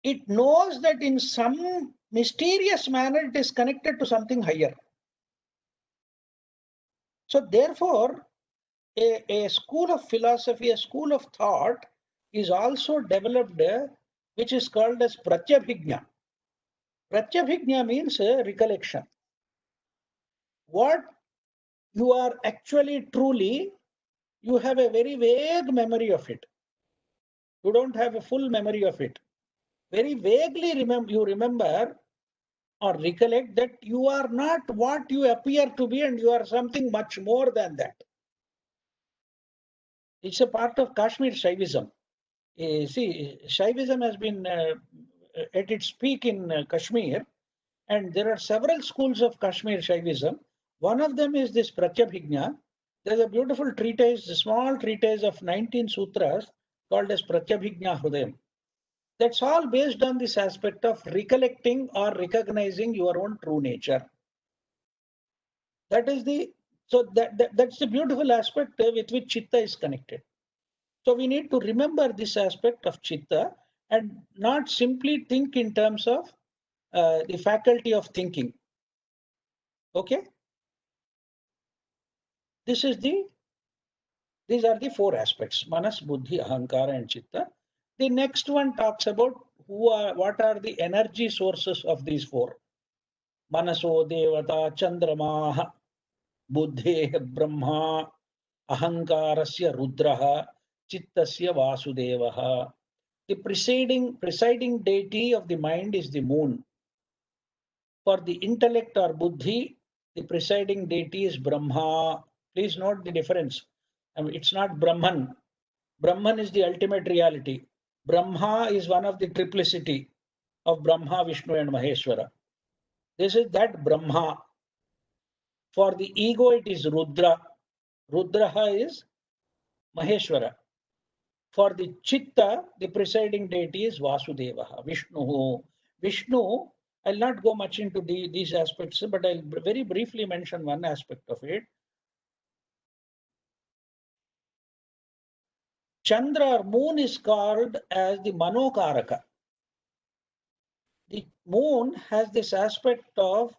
It knows that in some mysterious manner it is connected to something higher. So therefore, a school of philosophy, a school of thought is also developed, which is called as Pratyabhijna. Pratyabhijna means recollection. What you are actually truly, you have a very vague memory of it. You don't have a full memory of it. Very vaguely you remember or recollect that you are not what you appear to be, and you are something much more than that. It's a part of Kashmir Shaivism. See, Shaivism has been at its peak in Kashmir, and there are several schools of Kashmir Shaivism. One of them is this Pratyabhijna. There's a beautiful treatise, a small treatise of 19 sutras called as Pratyabhijna Hrudayam. That's all based on this aspect of recollecting or recognizing your own true nature. That is the So that's the beautiful aspect with which Chitta is connected. So we need to remember this aspect of Chitta and not simply think in terms of the faculty of thinking. Okay? These are the four aspects: Manas, Buddhi, Ahankara, and Chitta. The next one talks about what are the energy sources of these four. Manaso Devata Chandramaha, Buddhe Brahma, Ahankarasya Rudraha, Chittasya Vasudevaha. The presiding deity of the mind is the moon. For the intellect or Buddhi, the presiding deity is Brahma. Please note the difference. I mean, it's not Brahman. Brahman is the ultimate reality. Brahma is one of the triplicity of Brahma, Vishnu, and Maheshwara. This is that Brahma. For the ego, it is Rudra. Rudraha is Maheshwara. For the Chitta, the presiding deity is Vasudevaha, Vishnu. Vishnu, I'll not go much into these aspects, but I'll very briefly mention one aspect of it. Chandra or moon is called as the Manokaraka. The moon has this aspect of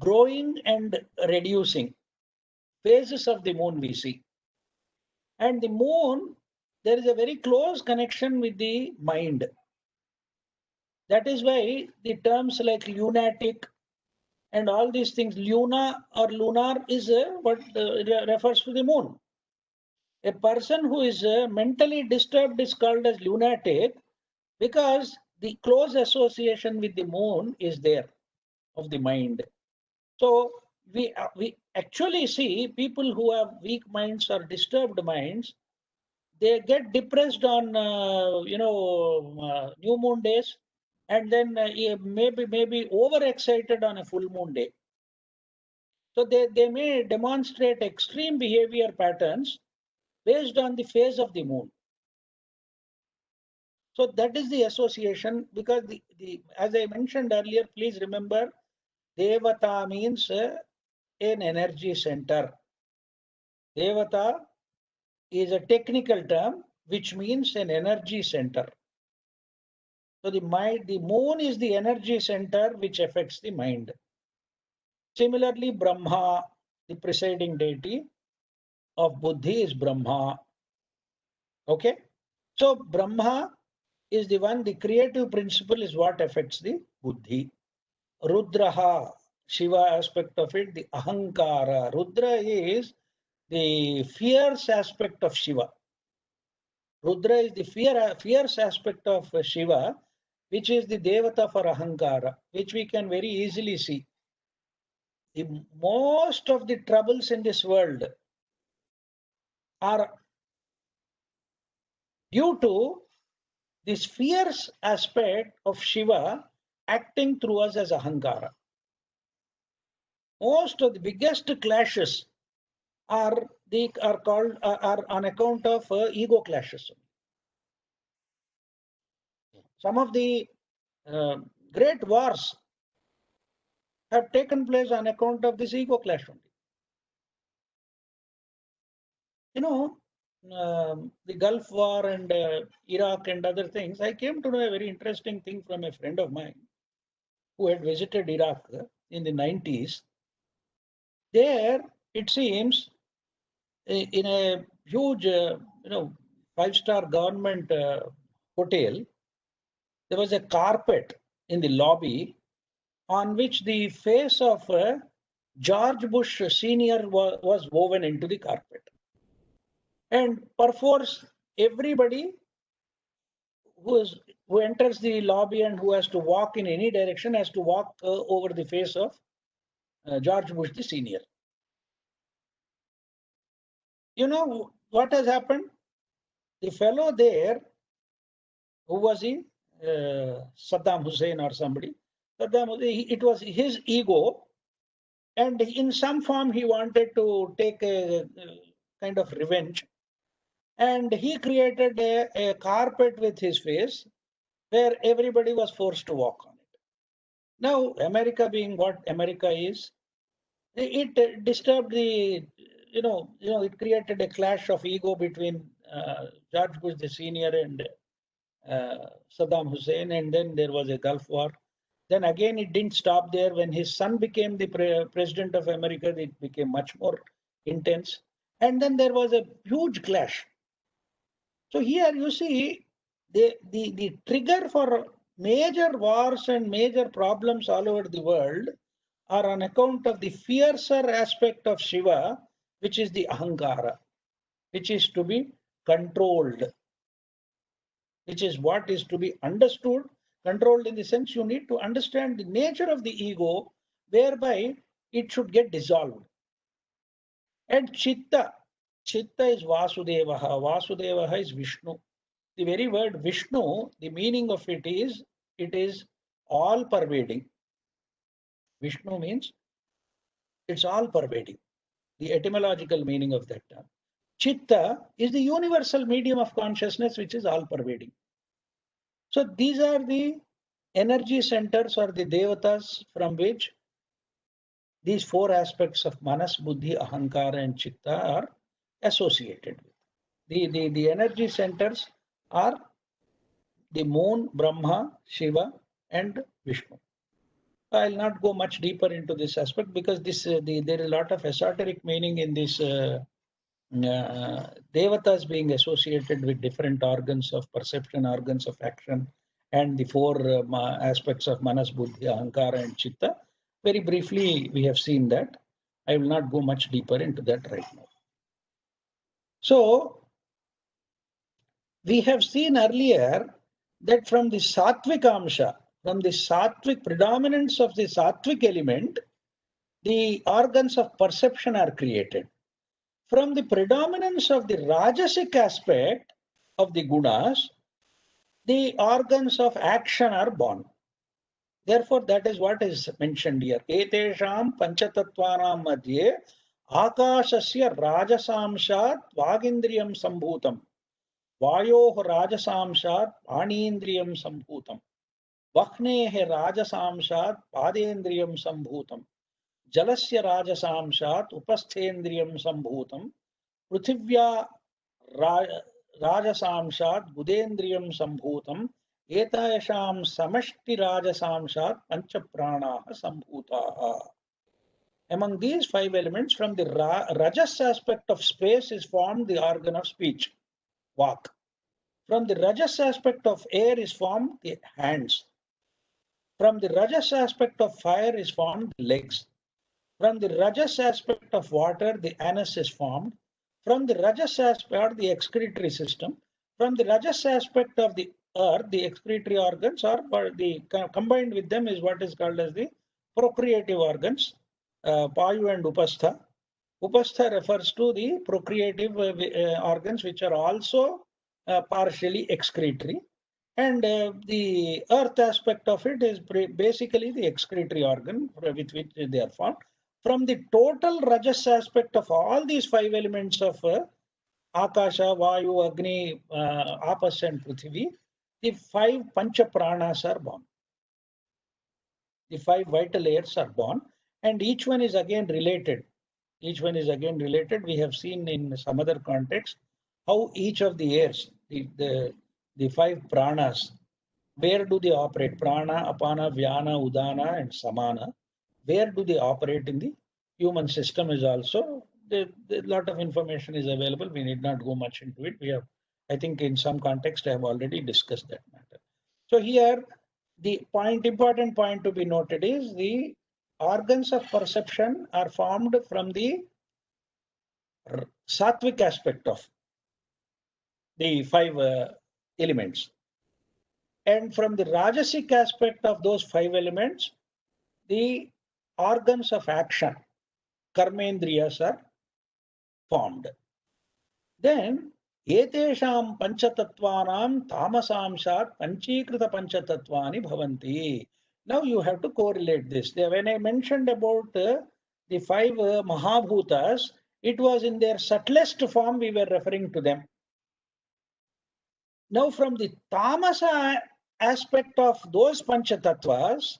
growing and reducing. Phases of the moon we see. And the moon, there is a very close connection with the mind. That is why the terms like lunatic and all these things, Luna or lunar is what refers to the moon. A person who is mentally disturbed is called as lunatic because the close association with the moon is there of the mind. So we actually see people who have weak minds or disturbed minds, they get depressed on new moon days, and then maybe overexcited on a full moon day. So they may demonstrate extreme behavior patterns based on the phase of the moon. So that is the association, because as I mentioned earlier, please remember, Devata means an energy center. Devata is a technical term which means an energy center. So the moon is the energy center which affects the mind. Similarly, Brahma, the presiding deity of Buddhi, is Brahma. Okay? So Brahma is the one, the creative principle is what affects the Buddhi. Rudraha, Shiva aspect of it, the Ahankara. Rudra is the fierce aspect of Shiva. Rudra is the fierce aspect of Shiva, which is the Devata for Ahankara, which we can very easily see. Most of the troubles in this world are due to this fierce aspect of Shiva acting through us as Ahankara. Most of the biggest clashes are on account of ego clashes. Some of the great wars have taken place on account of this ego clash only. You know, the Gulf War and Iraq and other things, I came to know a very interesting thing from a friend of mine who had visited Iraq in the 90s. There, it seems, in a huge, five-star government hotel, there was a carpet in the lobby on which the face of George Bush Sr. was woven into the carpet. And perforce everybody who enters the lobby and who has to walk in any direction has to walk over the face of George Bush the Senior. You know what has happened? The fellow there, who was he? Saddam Hussein or somebody. It was his ego, and in some form he wanted to take a kind of revenge. And he created a carpet with his face where everybody was forced to walk on it. Now, America being what America is, it disturbed the, it created a clash of ego between George Bush the senior and Saddam Hussein, and then there was a Gulf War. Then again, it didn't stop there. When his son became the president of America, it became much more intense. And then there was a huge clash. So here you see the trigger for major wars and major problems all over the world are on account of the fiercer aspect of Shiva, which is the Ahankara, which is to be controlled, which is what is to be understood. Controlled in the sense you need to understand the nature of the ego, whereby it should get dissolved. And Chitta is Vasudevaha. Vasudevaha is Vishnu. The very word Vishnu, the meaning of it is all pervading. Vishnu means it's all pervading. The etymological meaning of that term. Chitta is the universal medium of consciousness, which is all pervading. So these are the energy centers or the devatas from which these four aspects of Manas, Buddhi, Ahankara and Chitta are associated with. The energy centers are the moon, Brahma, Shiva and Vishnu. I'll not go much deeper into this aspect because there is a lot of esoteric meaning in this devatas being associated with different organs of perception, organs of action, and the four aspects of Manas, Buddhi, Ahankara and Chitta. Very briefly, we have seen that. I will not go much deeper into that right now. So, we have seen earlier that from the Sattvic Amsha, from the Sattvic predominance of the Sattvic element, the organs of perception are created. From the predominance of the Rajasic aspect of the Gunas, the organs of action are born. Therefore, that is what is mentioned here. Etesham panchatattvanam madhye akashasya rajasamshat vagindriyam sambhutam. Vayoh rajasamshat panindriyam sambhutam. Vahnehe rajasamshat padendriyam sambhutam. Jalasya rajasamshat upasthendriyam sambhutam. Prithivya rajasamshat budendriyam sambhutam. Etayasham samashti rajasamshat panchapranaha sambhutaha. Among these five elements, from the rajas aspect of space is formed the organ of speech, vak. From the rajas aspect of air is formed the hands. From the rajas aspect of fire is formed the legs. From the rajas aspect of water, the anus is formed. From the rajas aspect, the excretory system. From the rajas aspect of the earth, the excretory organs are combined with them is what is called as the procreative organs, Payu and Upastha. Upastha refers to the procreative organs which are also partially excretory. And the earth aspect of it is basically the excretory organ with which they are formed. From the total rajas aspect of all these five elements of Akasha, Vayu, Agni, Apas and Prithvi, the five Pancha Pranas are born. The five vital airs are born, and each one is again related. Each one is again related. We have seen in some other context how each of the airs, the five pranas, where do they operate? Prana, Apana, Vyana, Udana, and Samana. Where do they operate in the human system is also, a lot of information is available. We need not go much into it. We have, I think in some context, I have already discussed that matter. So here, the important point to be noted is the organs of perception are formed from the sattvic aspect of the five elements. And from the rajasic aspect of those five elements, the organs of action, karmendriyas, are formed. Then, etesham panchatattvanam tamasamshat panchikrita panchatatvani bhavanti. Now you have to correlate this. When I mentioned about the five Mahabhutas, it was in their subtlest form we were referring to them. Now from the tamasa aspect of those Panchatatvas,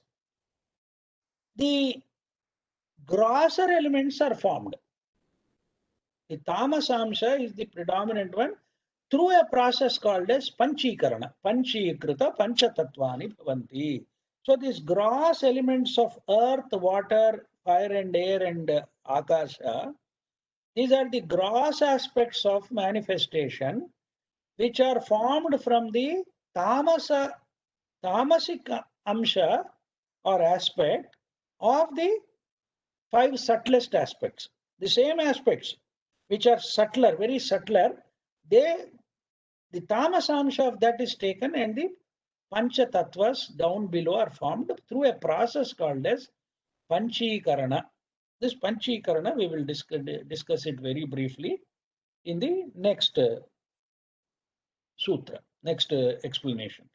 the grosser elements are formed. The tamasamsha is the predominant one through a process called as Panchi Karana. Panchikrita Pancha Tatvani Bhavanti. So these gross elements of earth, water, fire and air and akasha, these are the gross aspects of manifestation which are formed from the tamasic amsha or aspect of the 5 subtlest aspects. The same aspects which are subtler, very subtler, the tamasamsha of that is taken and the Pancha Tattvas down below are formed through a process called as Panchi Karana. This Panchi Karana we will discuss it very briefly in the next sutra, next explanation.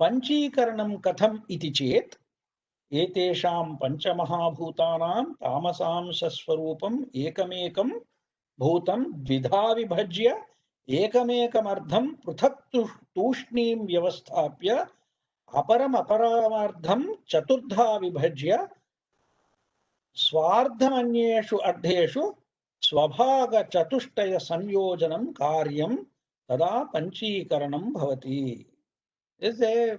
Panchi Karanam Katham iti chet etesham Panchamahabhutanam Tamasam Saswarupam Ekamekam Bhutam Dvidha Vibhajya Ekamekam Pruthak Tushnim Vyavasthapya Aparam Aparamardham Chaturdha Vibhajya Swardhamanyeshu Ardheshu Swabhaga Chatushtaya Samyojanam Karyam Tada Panchikaranam Bhavati. This is a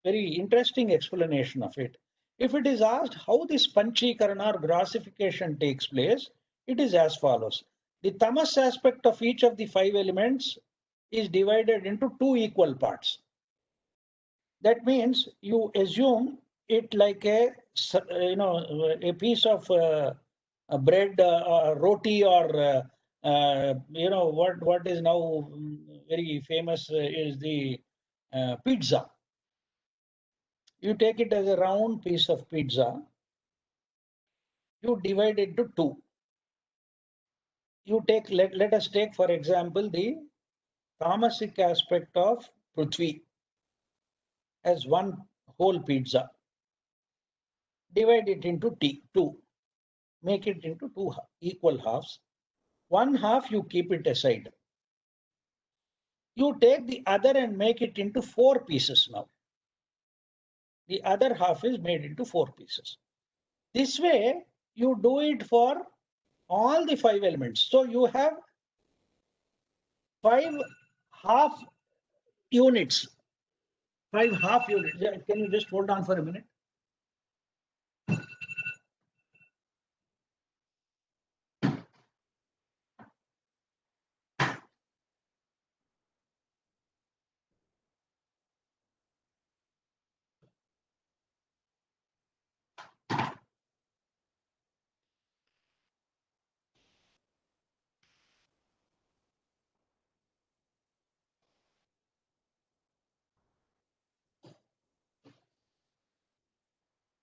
very interesting explanation of it. If it is asked how this Panchikarana or grossification takes place, it is as follows. The tamas aspect of each of the 5 elements is divided into 2 equal parts. That means you assume it like a piece of bread, roti, or what is now very famous is the pizza. You take it as a round piece of pizza. You divide it into 2. You take, let us take for example the tamasic aspect of Prithvi as one whole pizza. Divide it into 2. Make it into 2 equal halves. One half you keep it aside. You take the other and make it into 4 pieces now. The other half is made into 4 pieces. This way you do it for all the 5 elements. So you have 5 half units. 5 half units. Can you just hold on for a minute?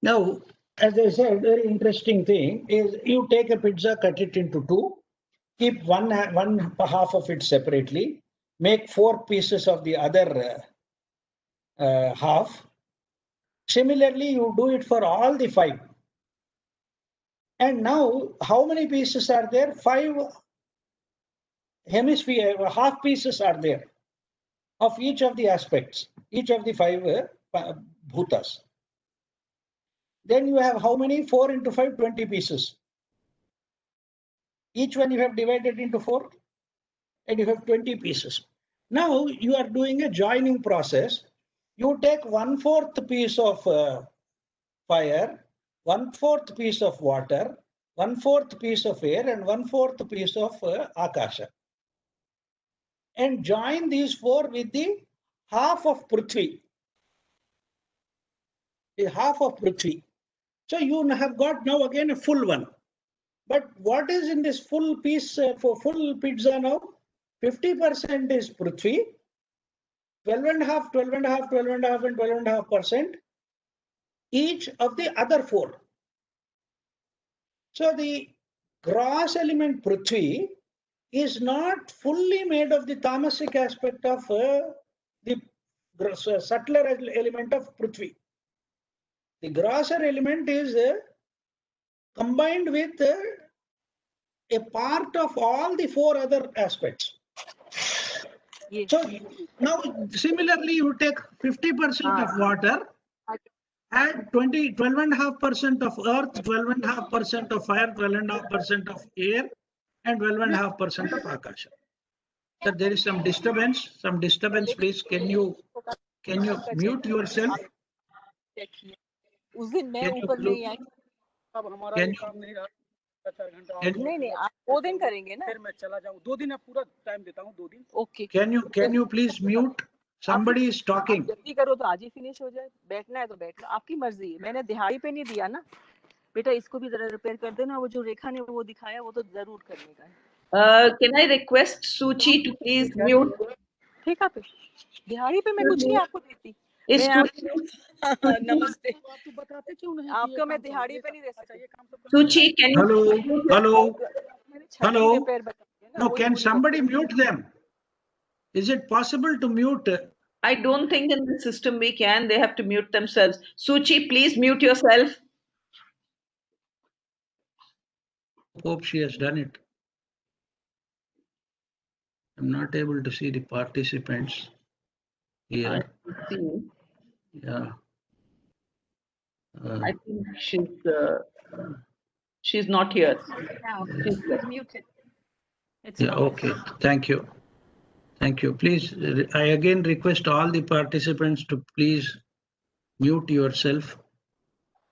Now, as I said, very interesting thing is you take a pizza, cut it into 2, keep one half of it separately, make 4 pieces of the other half. Similarly, you do it for all the 5. And now, how many pieces are there? 5 half pieces are there of each of the aspects, each of the 5 bhutas. Then you have how many? 4 into 5, 20 pieces. Each one you have divided into 4 and you have 20 pieces. Now you are doing a joining process. You take 1/4 piece of fire, 1/4 piece of water, 1/4 piece of air and 1/4 piece of akasha. And join these 4 with the half of Prithvi. The half of Prithvi. So you have got now again a full one. But what is in this full piece for full pizza now? 50% is Prithvi, 12.5, 12.5, 12.5 and 12.5% each of the other 4. So the gross element Prithvi is not fully made of the tamasic aspect of the subtler element of Prithvi. The grosser element is combined with a part of all the 4 other aspects. Yes. So now similarly you take 50% of water Add 12.5% of earth, 12.5% of fire, 12.5% of air, and 12.5% of akasha. Sir, there is some disturbance. Some disturbance, please. Can you mute yourself? उस दिन मैं Can you ऊपर close- नहीं आई। अब हमारा ये काम नहीं रहा 4 घंटा नहीं आप 2 दिन करेंगे ना। फिर मैं चला जाऊँ 2 दिन अब पूरा टाइम देता हूँ 2 दिन। Okay. Can you please mute? Somebody is talking. जल्दी करो तो आज ही फिनिश हो जाए। बैठना है तो बैठ लो, आपकी मर्जी है। मैंने दिहाड़ी पे नहीं दिया ना बेटा, इसको भी जरा रिपेयर कर देना। वो जो रेखा ने वो दिखाया वो तो जरूर करने का है। Can I request Suchi to please mute? ठीक है, दिहाड़ी पे मैं कुछ नहीं आपको देती। Is मैं Suchi, नमस्ते। आपको बताते क्यों नहीं? आपको मैं दिहाड़ी पे नहीं दे सकती। Suchi, can you? Hello. Hello. Repair बताइए ना। No, can somebody mute them? Is it possible to mute? I don't think in the system we can. They have to mute themselves. Suchi, please mute yourself. Hope she has done it. I'm not able to see the participants here. See, Yeah. I think she's not here. She's muted. It's Yeah, okay. Thank you. Thank you. Please, I again request all the participants to please mute yourself,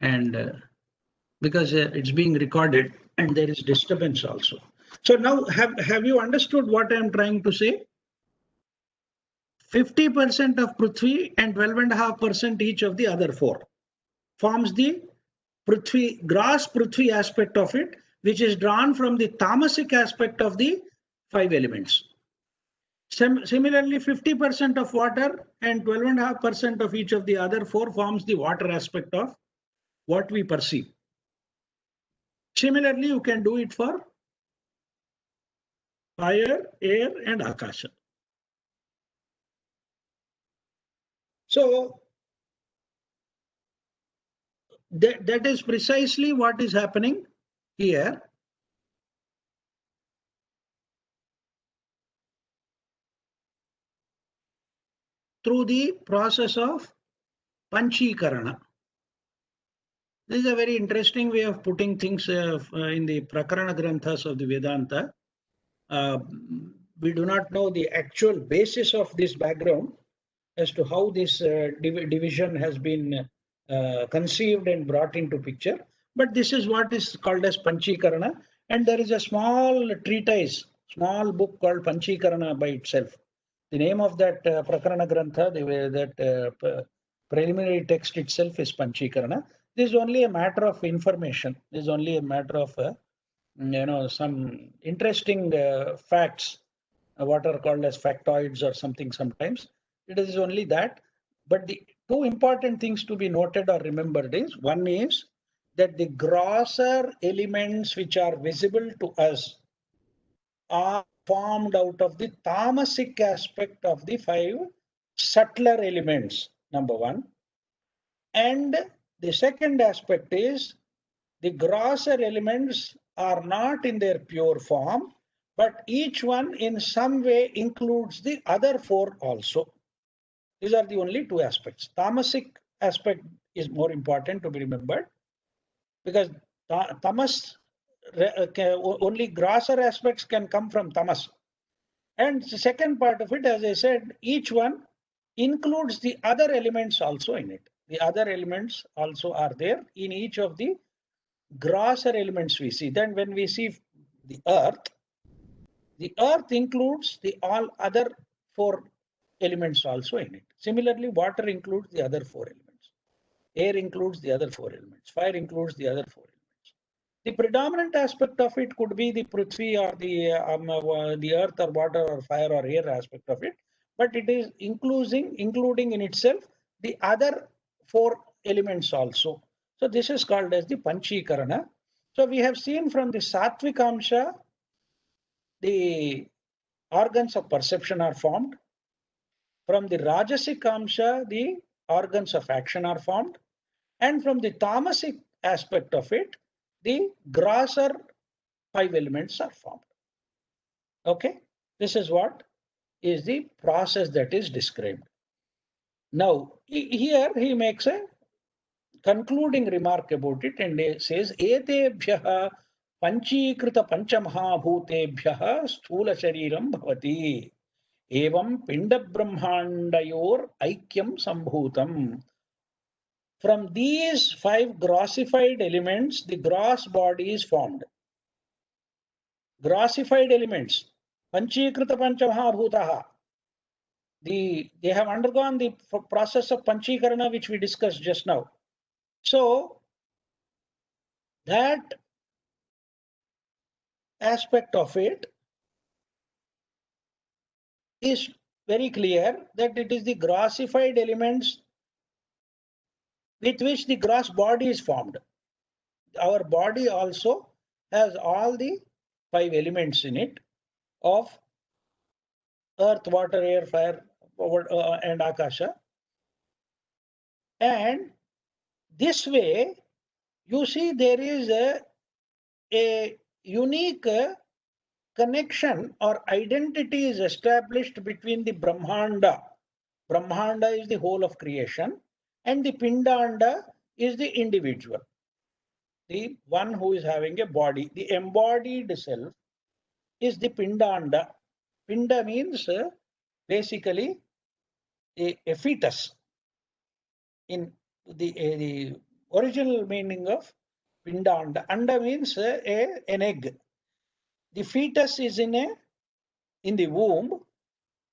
and because it's being recorded and there is disturbance also. So now have you understood what I am trying to say? 50% of Prithvi and 12.5% each of the other 4 forms the Prithvi, gross Prithvi aspect of it, which is drawn from the tamasic aspect of the 5 elements. Similarly, 50% of water and 12.5% of each of the other 4 forms the water aspect of what we perceive. Similarly, you can do it for fire, air, and akasha. So that is precisely what is happening here. Through the process of Panchi Karana. This is a very interesting way of putting things in the Prakarana Granthas of the Vedanta. We do not know the actual basis of this background as to how this division has been conceived and brought into picture. But this is what is called as Panchi Karana. And there is a small treatise, small book called Panchi Karana by itself. The name of that Prakarana Grantha, that preliminary text itself is Panchi Karana. This is only a matter of information. This is only a matter of some interesting facts, what are called as factoids or something sometimes. It is only that. But the 2 important things to be noted or remembered is, one is that the grosser elements which are visible to us are formed out of the tamasic aspect of the 5 subtler elements, number 1. And the second aspect is the grosser elements are not in their pure form, but each one in some way includes the other 4 also. These are the only 2 aspects. Tamasic aspect is more important to be remembered, because tamas, only grosser aspects can come from tamas. And the second part of it, as I said, each one includes the other elements also in it. The other elements also are there in each of the grosser elements we see. Then when we see the earth includes the all other 4 elements also in it. Similarly, water includes the other 4 elements. Air includes the other 4 elements. Fire includes the other 4 elements. The predominant aspect of it could be the Prithvi or the earth or water or fire or air aspect of it, but it is including in itself the other 4 elements also. So this is called as the Panchi Karana. So we have seen from the Sattvic Amsha, the organs of perception are formed. From the Rajasic Amsha, the organs of action are formed. And from the Tamasic aspect of it, the grosser 5 elements are formed. Okay, this is what is the process that is described. Now, here he makes a concluding remark about it, and it says, Etebhyaha panchikrita panchamahabhutebhyaha sthula shariram bhavati. Evam pinda brahmandayor aikyam sambhutam. From these 5 grossified elements, the gross body is formed. Grossified elements, panchikrita panchamahabhutaha. They have undergone the process of Panchi Karana, which we discussed just now. So that aspect of it is very clear, that it is the grossified elements with which the gross body is formed. Our body also has all the 5 elements in it of earth, water, air, fire, and akasha. And this way, you see, there is a unique connection or identity is established between the Brahmanda. Brahmanda is the whole of creation, and the Pindanda is the individual, the one who is having a body. The embodied self is the Pindanda. Pinda means basically a fetus. In the original meaning of Pindanda, Anda means an egg. The fetus is in the womb,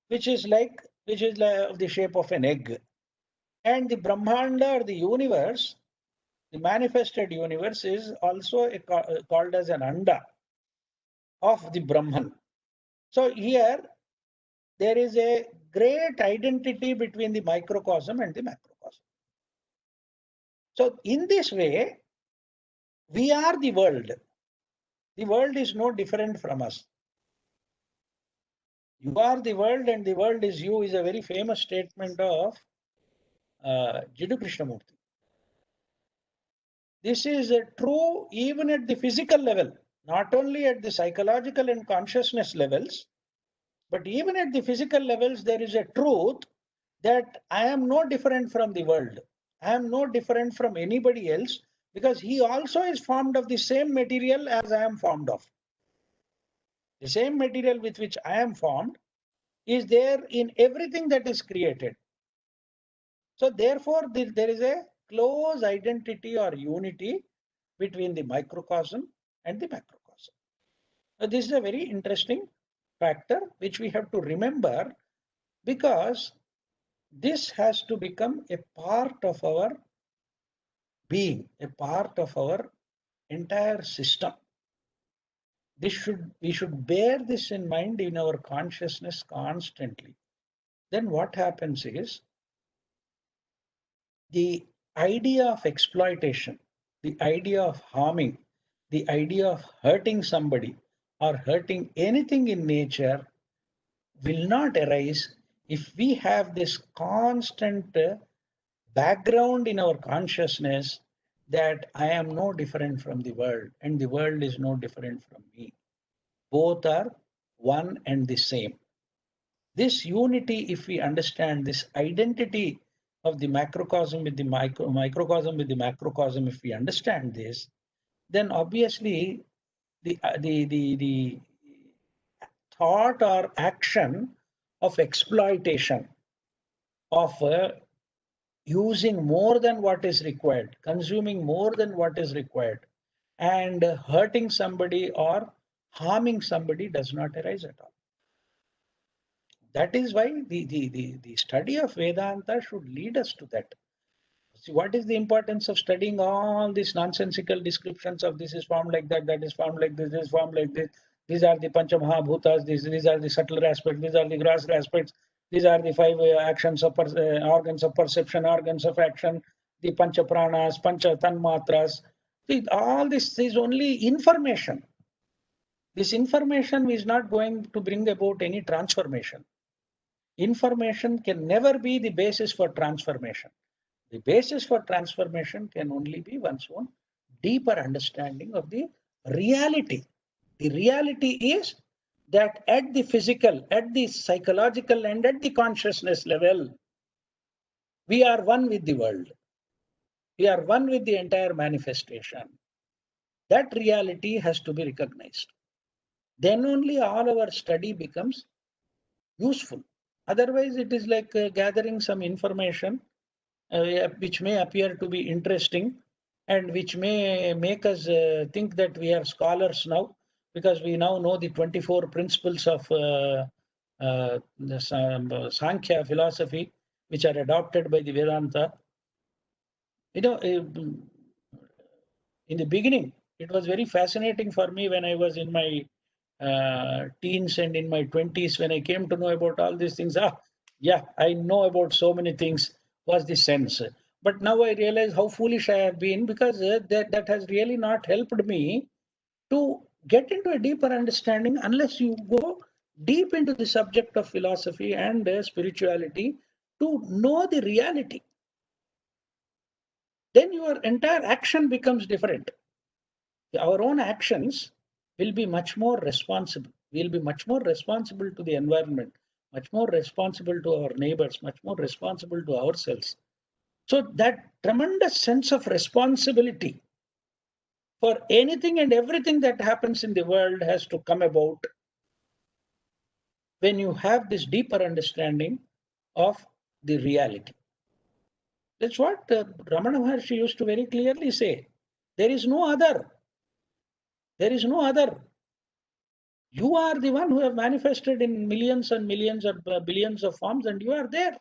which is of the shape of an egg. And the Brahmanda, or the universe, the manifested universe, is also called as an Anda of the Brahman. So here there is a great identity between the microcosm and the macrocosm. So in this way, we are the world. The world is no different from us. You are the world and the world is you, is a very famous statement of Jiddu Krishnamurti. This is true even at the physical level, not only at the psychological and consciousness levels, but even at the physical levels, there is a truth that I am no different from the world. I am no different from anybody else, because he also is formed of the same material as I am formed of. The same material with which I am formed is there in everything that is created. So therefore, there is a close identity or unity between the microcosm and the macrocosm. Now, this is a very interesting factor which we have to remember, because this has to become a part of our being, a part of our entire system. We should bear this in mind in our consciousness constantly. Then what happens is, the idea of exploitation, the idea of harming, the idea of hurting somebody or hurting anything in nature will not arise if we have this constant background in our consciousness that I am no different from the world and the world is no different from me. Both are one and the same. This unity, if we understand this identity of the macrocosm with the microcosm with the macrocosm, if we understand this, then obviously the thought or action of exploitation, of using more than what is required, consuming more than what is required, and hurting somebody or harming somebody does not arise at all. That is why the study of Vedanta should lead us to that. See, what is the importance of studying all these nonsensical descriptions of this is formed like that, that is formed like this is formed like this. These are the Pancha Mahabhutas, these are the subtler aspects, these are the grosser aspects, these are the 5 actions of organs of perception, organs of action, the Pancha Pranas, Pancha Tanmatras. See, all this is only information. This information is not going to bring about any transformation. Information can never be the basis for transformation. The basis for transformation can only be one's own deeper understanding of the reality. The reality is that at the physical, at the psychological, and at the consciousness level, we are one with the world. We are one with the entire manifestation. That reality has to be recognized. Then only all our study becomes useful. Otherwise, it is like gathering some information which may appear to be interesting and which may make us think that we are scholars now, because we now know the 24 principles of the Sankhya philosophy, which are adopted by the Vedanta. You know, in the beginning, it was very fascinating for me when I was in my teens and in my 20s, when I came to know about all these things. Yeah, I know about so many things, was the sense. But now I realize how foolish I have been, because that has really not helped me to get into a deeper understanding unless you go deep into the subject of philosophy and spirituality to know the reality. Then your entire action becomes different. Our own actions will be much more responsible. We'll be much more responsible to the environment, much more responsible to our neighbors, much more responsible to ourselves. So that tremendous sense of responsibility for anything and everything that happens in the world has to come about when you have this deeper understanding of the reality. That's what Ramana Maharshi used to very clearly say. There is no other. There is no other. You are the one who have manifested in millions and millions or billions of forms, and you are there.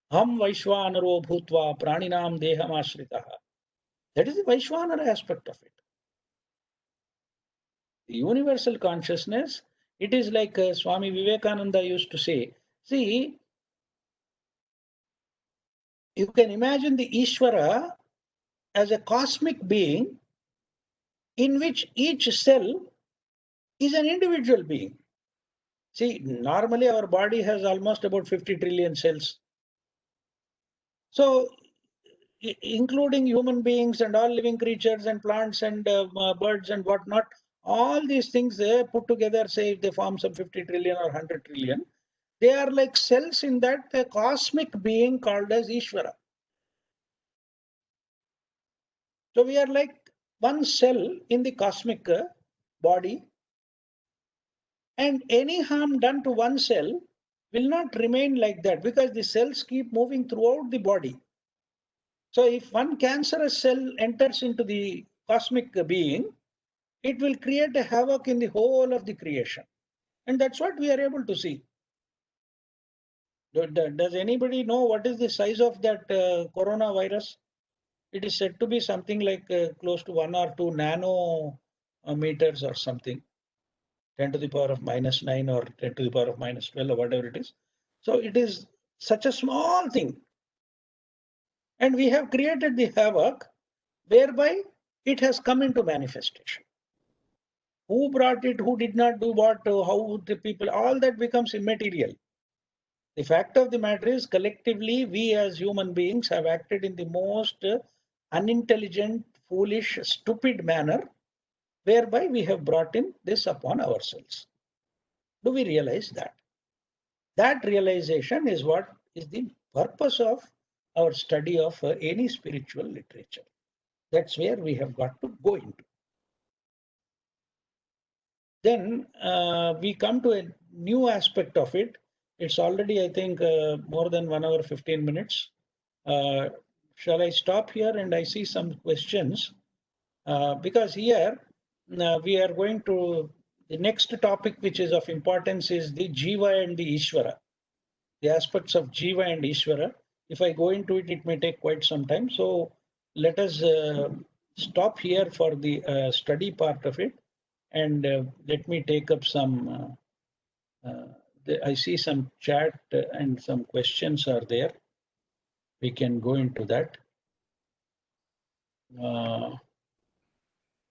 Ham Vaishwanaro Bhutva Praninam Deham Ashritaha. That is the Vaishwanara aspect of it. The universal consciousness, it is like Swami Vivekananda used to say. See, you can imagine the Ishvara as a cosmic being in which each cell is an individual being. See, normally our body has almost about 50 trillion cells. So, including human beings and all living creatures and plants and birds and whatnot, all these things put together, say if they form some 50 trillion or 100 trillion, they are like cells in that cosmic being called as Ishvara. So we are like one cell in the cosmic body, and any harm done to one cell will not remain like that, because the cells keep moving throughout the body. So if one cancerous cell enters into the cosmic being, it will create a havoc in the whole of the creation. And that's what we are able to see. Does anybody know what is the size of that coronavirus? It is said to be something like close to 1 or 2 nanometers or something. 10 to the power of minus 9 or 10 to the power of minus 12 or whatever it is. So it is such a small thing. And we have created the havoc whereby it has come into manifestation. Who brought it, who did not do what, how the people, all that becomes immaterial. The fact of the matter is, collectively, we as human beings have acted in the most unintelligent, foolish, stupid manner, whereby we have brought in this upon ourselves. Do we realize that? That realization is what is the purpose of our study of any spiritual literature. That's where we have got to go into. Then we come to a new aspect of it. It's already, I think, more than 1 hour, 15 minutes. Shall I stop here? And I see some questions. Because here we are going to, the next topic which is of importance is the Jiva and the Ishvara. The aspects of Jiva and Ishvara. If I go into it, it may take quite some time. So let us stop here for the study part of it. And let me take up some, I see some chat and some questions are there. We can go into that.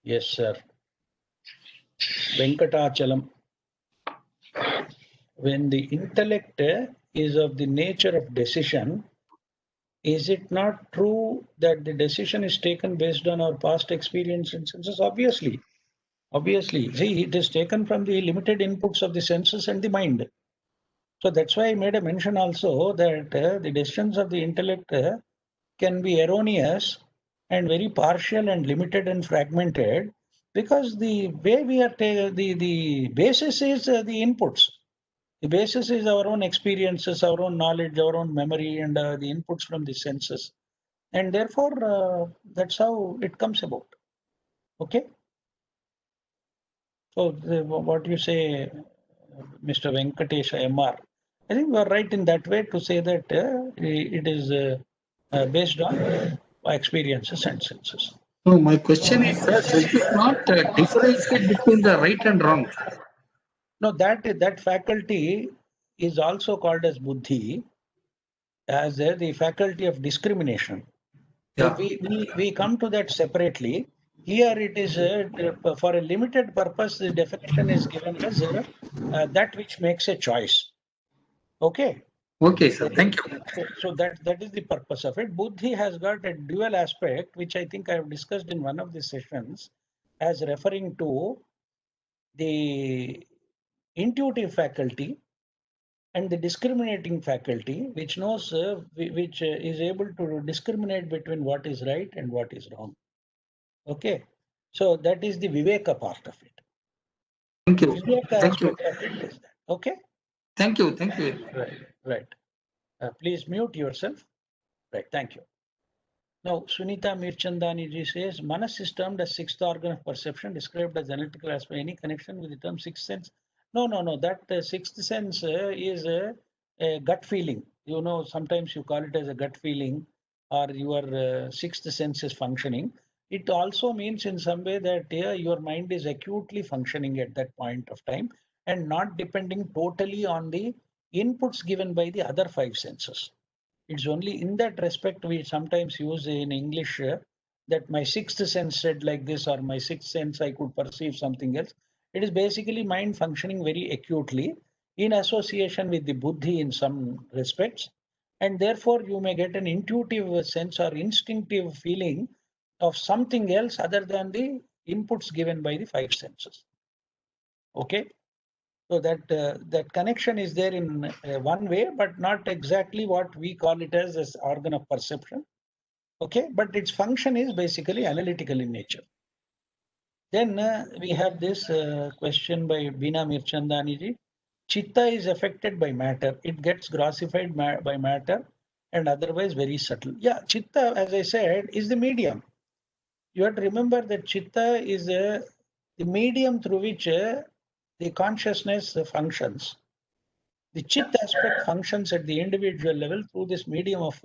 Yes, sir. Venkatachalam. When the intellect is of the nature of decision, is it not true that the decision is taken based on our past experience and senses? Obviously. Obviously. See, it is taken from the limited inputs of the senses and the mind. So that's why I made a mention also that the decisions of the intellect can be erroneous and very partial and limited and fragmented, because the way we are the basis is the inputs. The basis is our own experiences, our own knowledge, our own memory, and the inputs from the senses. And therefore, that's how it comes about. Okay? So, what you say, Mr. Venkatesh MR, I think you are right in that way to say that it is based on experiences and senses. No, my question is, sir, does it not differentiate between the right and wrong? No, that faculty is also called as buddhi, as the faculty of discrimination. Yeah. We come to that separately. Here it is for a limited purpose. The definition is given as that which makes a choice. Okay. Okay, sir. Thank you. So that is the purpose of it. Buddhi has got a dual aspect, which I think I have discussed in one of the sessions, as referring to the intuitive faculty and the discriminating faculty, which knows, which is able to discriminate between what is right and what is wrong. Okay, so that is the viveka part of it. Thank you. Viveka Thank you. aspect of it is that. Okay. Thank you. Thank you. Right. Please mute yourself. Right. Thank you. Now, Sunita Mirchandani ji says, Manas is termed as sixth organ of perception, described as analytical aspect. Any connection with the term sixth sense? No. That sixth sense is a gut feeling. You know, sometimes you call it as a gut feeling, or your sixth sense is functioning. It also means in some way that your mind is acutely functioning at that point of time and not depending totally on the inputs given by the other five senses. It's only in that respect we sometimes use in English that my sixth sense said like this, or my sixth sense I could perceive something else. It is basically mind functioning very acutely in association with the buddhi in some respects. And therefore you may get an intuitive sense or instinctive feeling of something else other than the inputs given by the five senses. Okay. So that connection is there in one way, but not exactly what we call it as organ of perception. Okay, but its function is basically analytical in nature. Then we have this question by Bina Mirchandani ji. Chitta is affected by matter. It gets grossified by matter and otherwise very subtle. Yeah, chitta, as I said, is the medium. You have to remember that chitta is the medium through which the consciousness functions. The chit aspect functions at the individual level through this medium of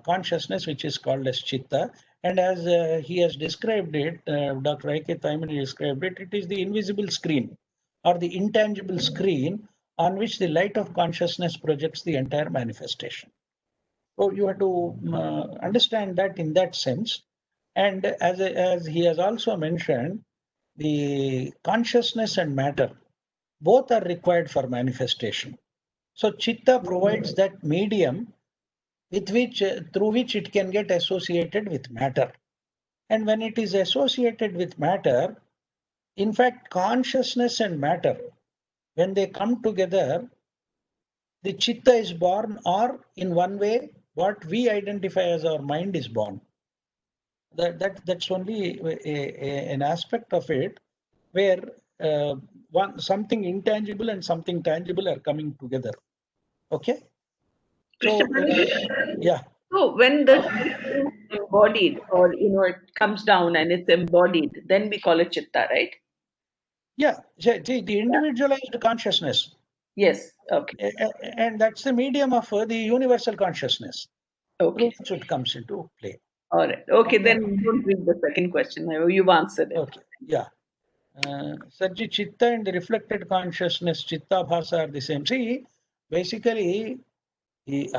consciousness, which is called as chitta. And as he has described it, Dr. A.K. Taimani described it, it is the invisible screen or the intangible screen on which the light of consciousness projects the entire manifestation. So you have to understand that in that sense. And as he has also mentioned, the consciousness and matter both are required for manifestation. So chitta provides that medium with which through which it can get associated with matter. And when it is associated with matter, in fact, consciousness and matter, when they come together, the chitta is born, or in one way, what we identify as our mind is born. That's only an aspect of it where something intangible and something tangible are coming together. Okay. So yeah. So when the is embodied, or it comes down and it's embodied, then we call it chitta, right? Yeah. The individualized consciousness. Yes. Okay. And that's the medium of the universal consciousness. Okay. So it comes into play. All right. Okay, then don't read the second question. You've answered it. Okay. Yeah. Sarji, chitta and the reflected consciousness, chitta bhasa are the same. See, basically, the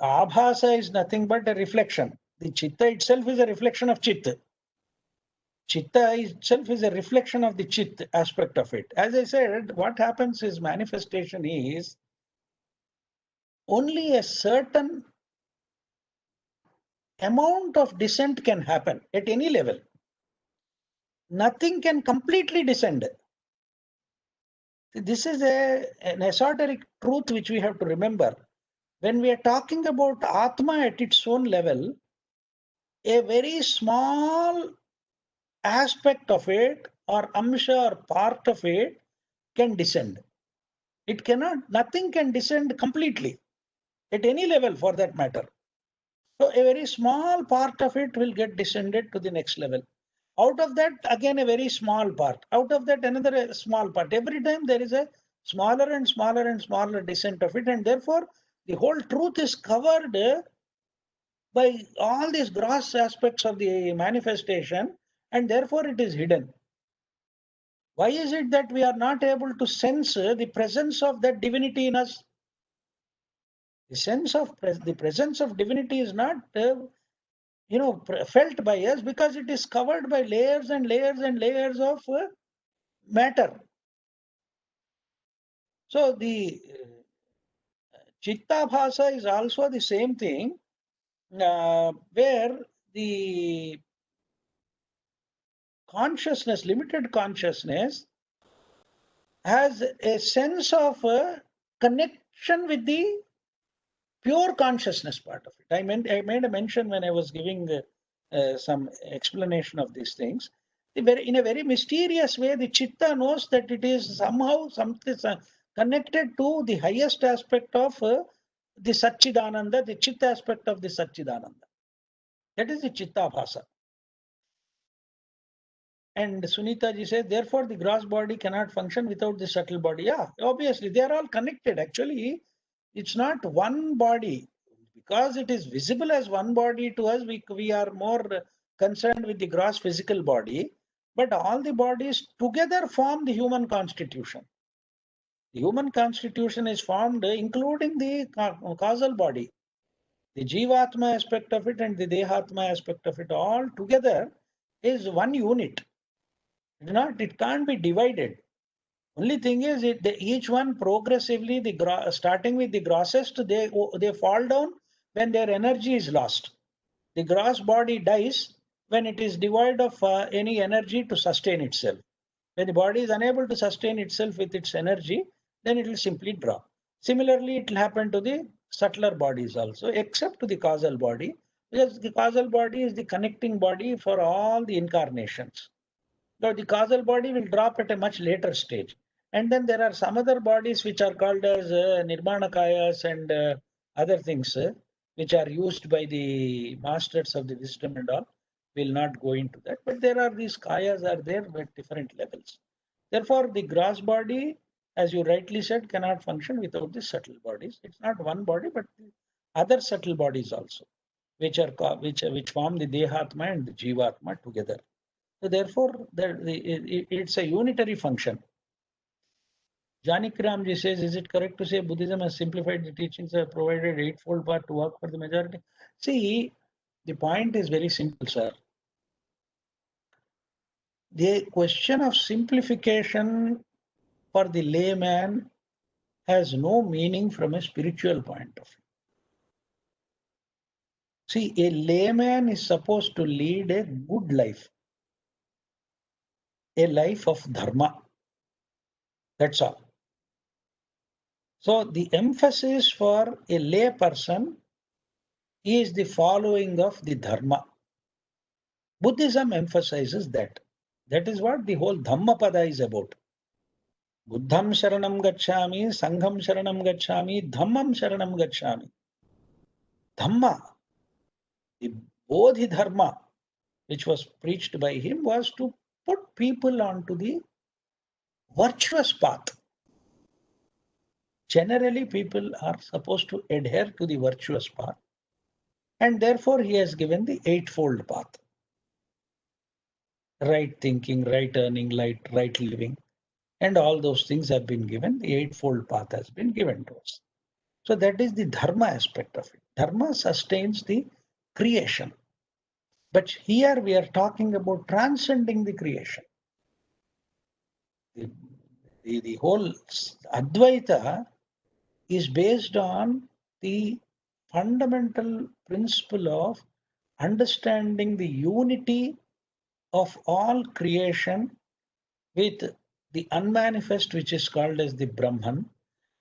abhasa is nothing but a reflection. The chitta itself is a reflection of chitta. Chitta itself is a reflection of the chit aspect of it. As I said, what happens is manifestation is only a certain amount of descent can happen at any level. Nothing can completely descend. This is an esoteric truth which we have to remember. When we are talking about Atma at its own level, a very small aspect of it or amsha or part of it can descend. It cannot, nothing can descend completely at any level for that matter. So a very small part of it will get descended to the next level. Out of that, again, a very small part. Out of that, another small part. Every time there is a smaller and smaller and smaller descent of it. And therefore, the whole truth is covered by all these gross aspects of the manifestation. And therefore, it is hidden. Why is it that we are not able to sense the presence of that divinity in us? The sense of the presence of divinity is not felt by us because it is covered by layers and layers and layers of matter. So the chitta bhasa is also the same thing, where the consciousness, limited consciousness, has a sense of connection with the pure consciousness part of it. I made a mention when I was giving some explanation of these things. In a very mysterious way, the chitta knows that it is somehow something connected to the highest aspect of the Satchidananda, the chitta aspect of the Satchidananda. That is the chitta bhasa. And Sunita ji says, therefore, the gross body cannot function without the subtle body. Yeah, obviously, they are all connected. Actually, it's not one body. Because it is visible as one body to us, we are more concerned with the gross physical body. But all the bodies together form the human constitution. The human constitution is formed including the causal body. The Jivatma aspect of it and the Dehatma aspect of it all together is one unit. It can't be divided. Only thing is, each one progressively, starting with the grossest, they fall down when their energy is lost. The gross body dies when it is devoid of any energy to sustain itself. When the body is unable to sustain itself with its energy, then it will simply drop. Similarly, it will happen to the subtler bodies also, except to the causal body, because the causal body is the connecting body for all the incarnations. Now, the causal body will drop at a much later stage. And then there are some other bodies which are called as Nirmanakayas and other things which are used by the masters of the wisdom and all. Will not go into that. But there are these kayas are there at different levels. Therefore, the gross body, as you rightly said, cannot function without the subtle bodies. It's not one body, but the other subtle bodies also, which form the Dehatma and the Jivatma together. So therefore, it's a unitary function. Janikramji says, is it correct to say Buddhism has simplified the teachings and provided eightfold path to work for the majority? See, the point is very simple, sir. The question of simplification for the layman has no meaning from a spiritual point of view. See, a layman is supposed to lead a good life, a life of dharma. That's all. So the emphasis for a lay person is the following of the dharma. Buddhism emphasizes that. That is what the whole Dhammapada is about. Buddham sharanam gacchami, sangham sharanam gacchami, dhammam sharanam gacchami. Dhamma, the Bodhi Dharma, which was preached by him, was to put people onto the virtuous path. Generally, people are supposed to adhere to the virtuous path. And therefore, he has given the eightfold path. Right thinking, right earning, right living, and all those things have been given. The eightfold path has been given to us. So that is the dharma aspect of it. Dharma sustains the creation. But here we are talking about transcending the creation. The whole Advaita is based on the fundamental principle of understanding the unity of all creation with the unmanifest, which is called as the Brahman.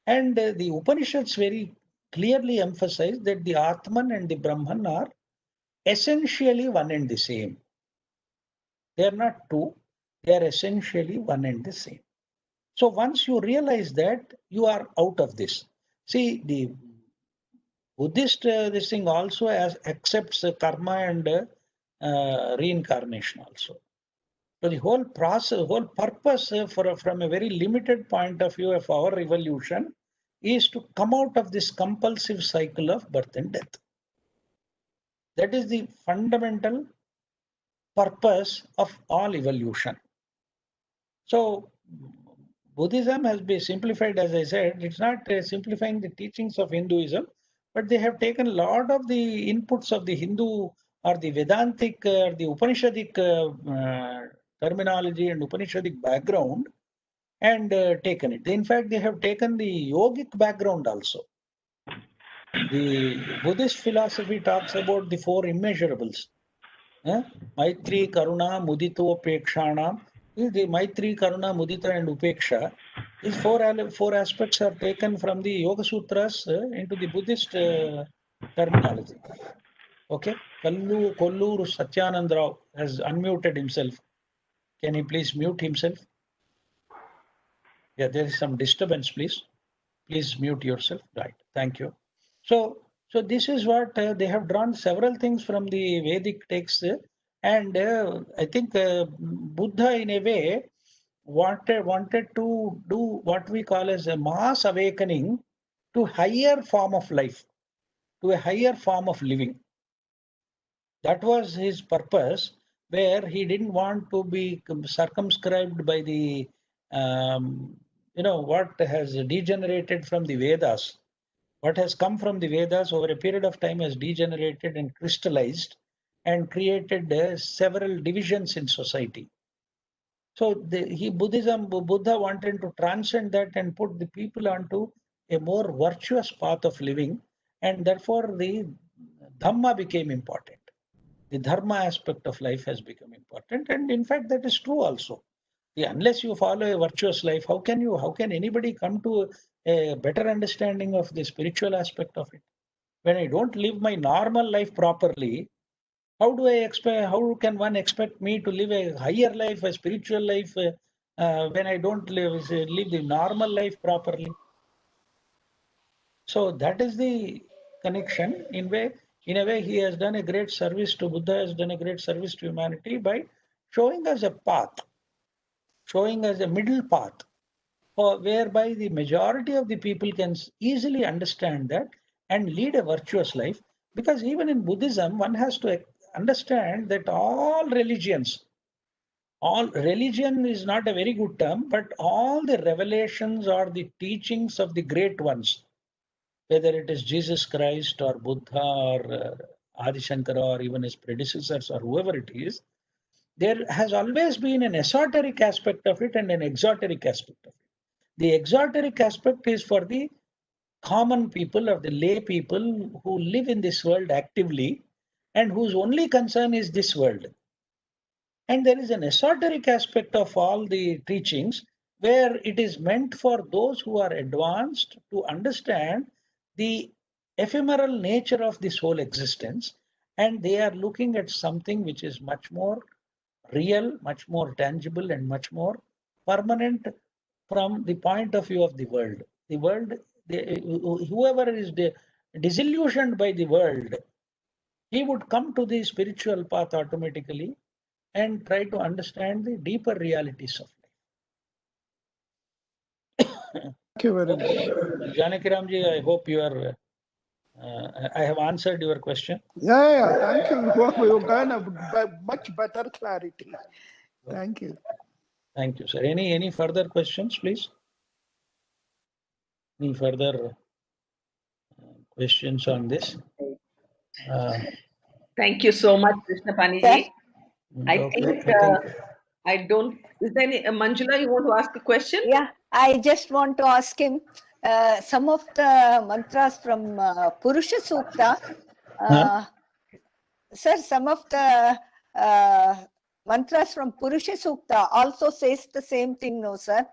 And the Upanishads very clearly emphasized that the Atman and the Brahman are essentially one and the same. They are not two, they are essentially one and the same. So once you realize that, you are out of this. See, the Buddhist this thing also accepts karma and reincarnation also. So the whole process, whole purpose from a very limited point of view of our evolution is to come out of this compulsive cycle of birth and death. That is the fundamental purpose of all evolution. So Buddhism has been simplified, as I said. It's not simplifying the teachings of Hinduism, but they have taken a lot of the inputs of the Hindu or the Vedantic or the Upanishadic terminology and Upanishadic background and taken it. In fact, they have taken the yogic background also. The Buddhist philosophy talks about the four immeasurables. Maitri, Karuna, Mudita, Upekshana. The Maitri, Karuna, Mudita and Upeksha. These four aspects are taken from the Yoga Sutras into the Buddhist terminology. Okay. Kollur Satyanand Rao has unmuted himself. Can he please mute himself? Yeah, there is some disturbance, please. Please mute yourself. Right. Thank you. So this is what they have drawn several things from the Vedic texts, and I think Buddha, in a way, wanted to do what we call as a mass awakening to higher form of life, to a higher form of living. That was his purpose, where he didn't want to be circumscribed by the what has degenerated from the Vedas. What has come from the Vedas over a period of time has degenerated and crystallized and created several divisions in society. So Buddha wanted to transcend that and put the people onto a more virtuous path of living, and therefore the Dhamma became important. The Dharma aspect of life has become important, and in fact that is true also. Unless you follow a virtuous life, how can anybody come to a better understanding of the spiritual aspect of it? When I don't live my normal life properly, how can one expect me to live a higher life, a spiritual life, when I don't live the normal life properly? So that is the connection. In a way, he has done a great service to Buddha, has done a great service to humanity by showing us a path, showing us a middle path, whereby the majority of the people can easily understand that and lead a virtuous life. Because even in Buddhism, one has to understand that all religion is not a very good term, but all the revelations or the teachings of the great ones, whether it is Jesus Christ or Buddha or Adi Shankara or even his predecessors or whoever it is, there has always been an esoteric aspect of it and an exoteric aspect of it. The exoteric aspect is for the common people or the lay people who live in this world actively and whose only concern is this world. And there is an esoteric aspect of all the teachings where it is meant for those who are advanced to understand the ephemeral nature of this whole existence, and they are looking at something which is much more real, much more tangible, and much more permanent from the point of view of the world. The world, whoever is disillusioned by the world, he would come to the spiritual path automatically and try to understand the deeper realities of life. Thank you very much. Janaki Ramji, I hope you are. I have answered your question. Yeah, thank you. You got a much better clarity. Thank you. Thank you, sir. Any further questions, please? Any further questions on this? Thank you so much, Krishnaphani ji. I don't. Is there any Manjula? You want to ask a question? Yeah, I just want to ask him some of the mantras from Purusha Sukta. Sir, some of the mantras from Purusha Sukta also says the same thing, no, sir?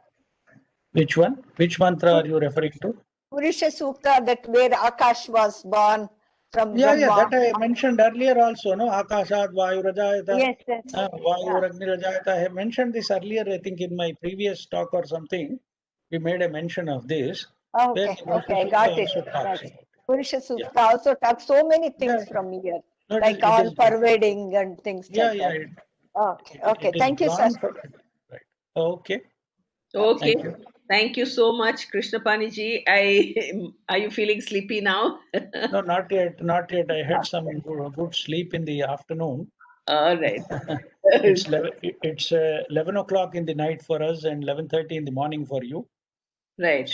Which one? Which mantra are you referring to? Purusha Sukta, that where Akash was born from Yeah, Brahma. that I mentioned earlier also, no? Akashat Vayu Rajayata. Yes, Vayu Ragni Rajayata. I have mentioned this earlier, I think, in my previous talk or something. We made a mention of this. Where Okay, the Purusha okay, Sukta got it. also talks Right. about it. Purusha Yeah. Sukta also talks so many things Yeah. from here, No, like it all is, pervading and things yeah, like yeah. that. Okay, okay. It is Thank you, sir. drawn from, right. Okay. Okay. Thank you. Thank you so much, Krishnapani ji. Are you feeling sleepy now? No, not yet. Not yet. I had some good sleep in the afternoon. All right. It's 11 o'clock in the night for us and 11:30 in the morning for you. Right.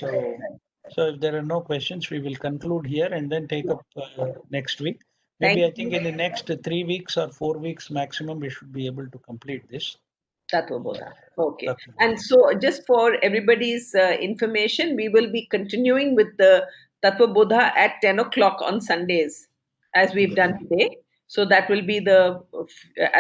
So if there are no questions, we will conclude here and then take up next week. Thank Maybe I you. think in the next 3 weeks or 4 weeks maximum, we should be able to complete this. Tattva Bodha. Okay. Tattva Bodha. And so, just for everybody's information, we will be continuing with the Tattva Bodha at 10 o'clock on Sundays, as we've done today. So, that will be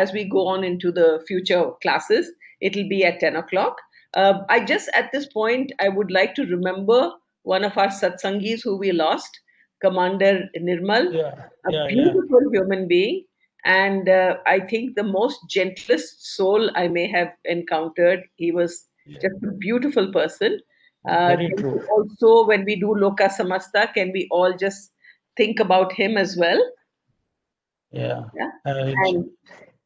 as we go on into the future classes, it'll be at 10 o'clock. I just, at this point, I would like to remember one of our satsangis who we lost, Commander Nirmal, Yeah, a yeah, yeah. beautiful human being. And I think the most gentlest soul I may have encountered. He was just a beautiful person. Very Can we true. also, when we do Loka Samasta, can we all just think about him as well? Yeah. Yeah. It's, And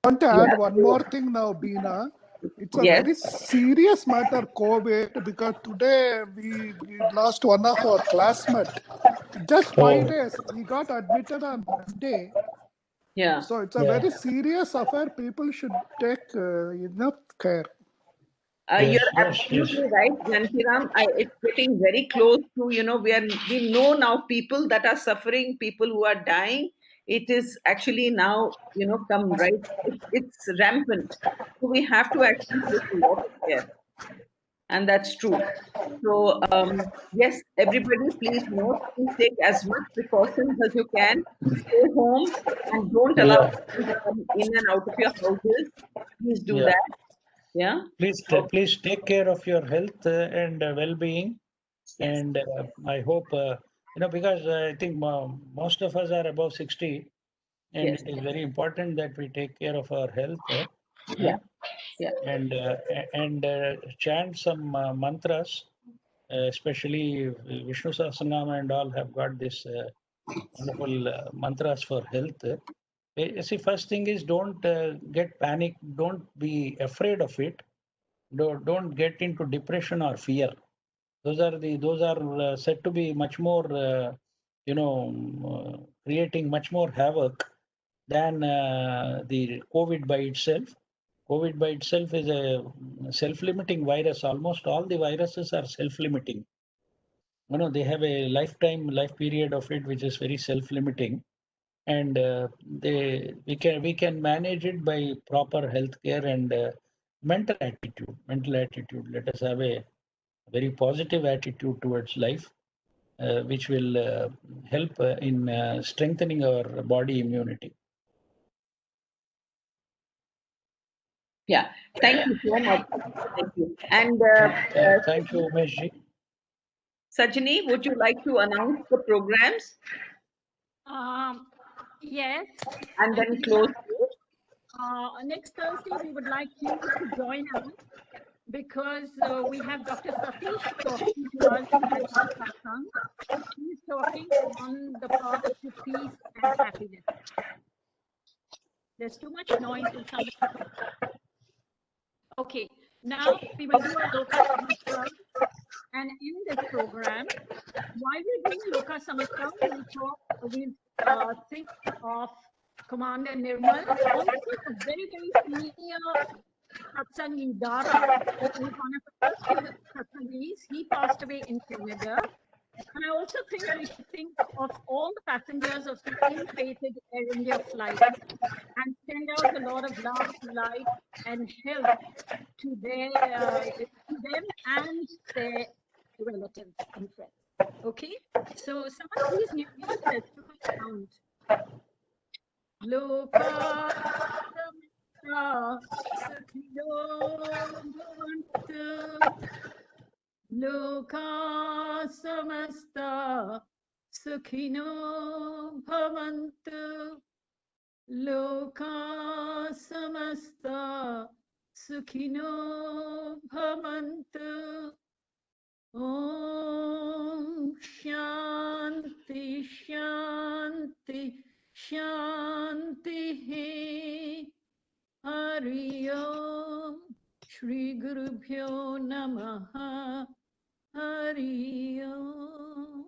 I want to yeah, add one more thing now, Bina. It's a yes. very serious matter, COVID, because today we lost one of our classmates. Just 5 days, he got admitted on Monday. Yeah. So it's a very serious affair. People should take enough care. Yes, You're yes, yes. absolutely right, Jankiram. It's getting very close to, we know now people that are suffering, people who are dying. It is actually now, come right. It's rampant. So we have to actually take a lot of care. And that's true. So, yes, everybody, please note, please take as much precautions as you can. Stay home and don't allow Yeah. people to come in and out of your houses. Please do Yeah. that. Yeah. Please take care of your health and well-being. Yes. And I hope, because I think most of us are above 60, and Yes. it is very important that we take care of our health Yeah. Yeah. and chant some mantras, especially Vishnu Sahasranama and all have got this wonderful mantras for health. See, first thing is don't get panic, don't be afraid of it, don't get into depression or fear. Those are said to be much more creating much more havoc than the COVID by itself. COVID by itself is a self-limiting virus. Almost all the viruses are self-limiting. They have a life period of it which is very self-limiting, and we can manage it by proper health care and mental attitude. Let us have a very positive attitude towards life, which will help in strengthening our body immunity. Yeah. Thank you so much. Thank you. And Thank you, Umesh ji. Sajani, would you like to announce the programs Yes. and then close? Next Thursday, we would like you to join us because we have Dr. Satish talking to us at our satsang. He's talking on the path to peace and happiness. There's too much noise and somebody. Okay, now we will do a Loka Samasta and in this program, while we're doing Loka Samasta, we'll think of Commander Nirmal, also a very, very senior Satsangi Dara, who is one of the first Satsangis. He passed away in Canada. And I also think we should think of all the passengers of the ill-fated Air India flight and send out a lot of love, light, and help to them and their relatives and friends. Okay? So someone please mute yourself. There's too much sound. Loka samasta sukhino bhavantu Loka samasta sukhino bhavantu. Loka samasta sukhino bhavantu. Om Shanti Shanti Shanti. Hari Om. Shri Guru Bhyo Namaha. Hari Om.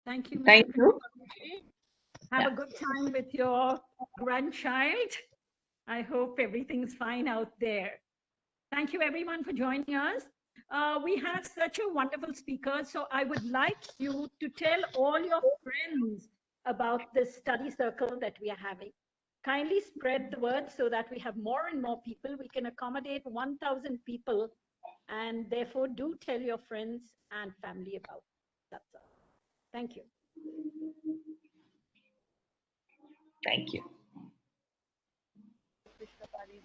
Thank you, Mr. Thank you. Krishnaphani. Have a good time with your grandchild. I hope everything's fine out there. Thank you, everyone, for joining us. We have such a wonderful speaker, so I would like you to tell all your friends about this study circle that we are having. Kindly spread the word so that we have more and more people. We can accommodate 1,000 people, and therefore do tell your friends and family about that. Thank you. Thank you. Krishnaphani.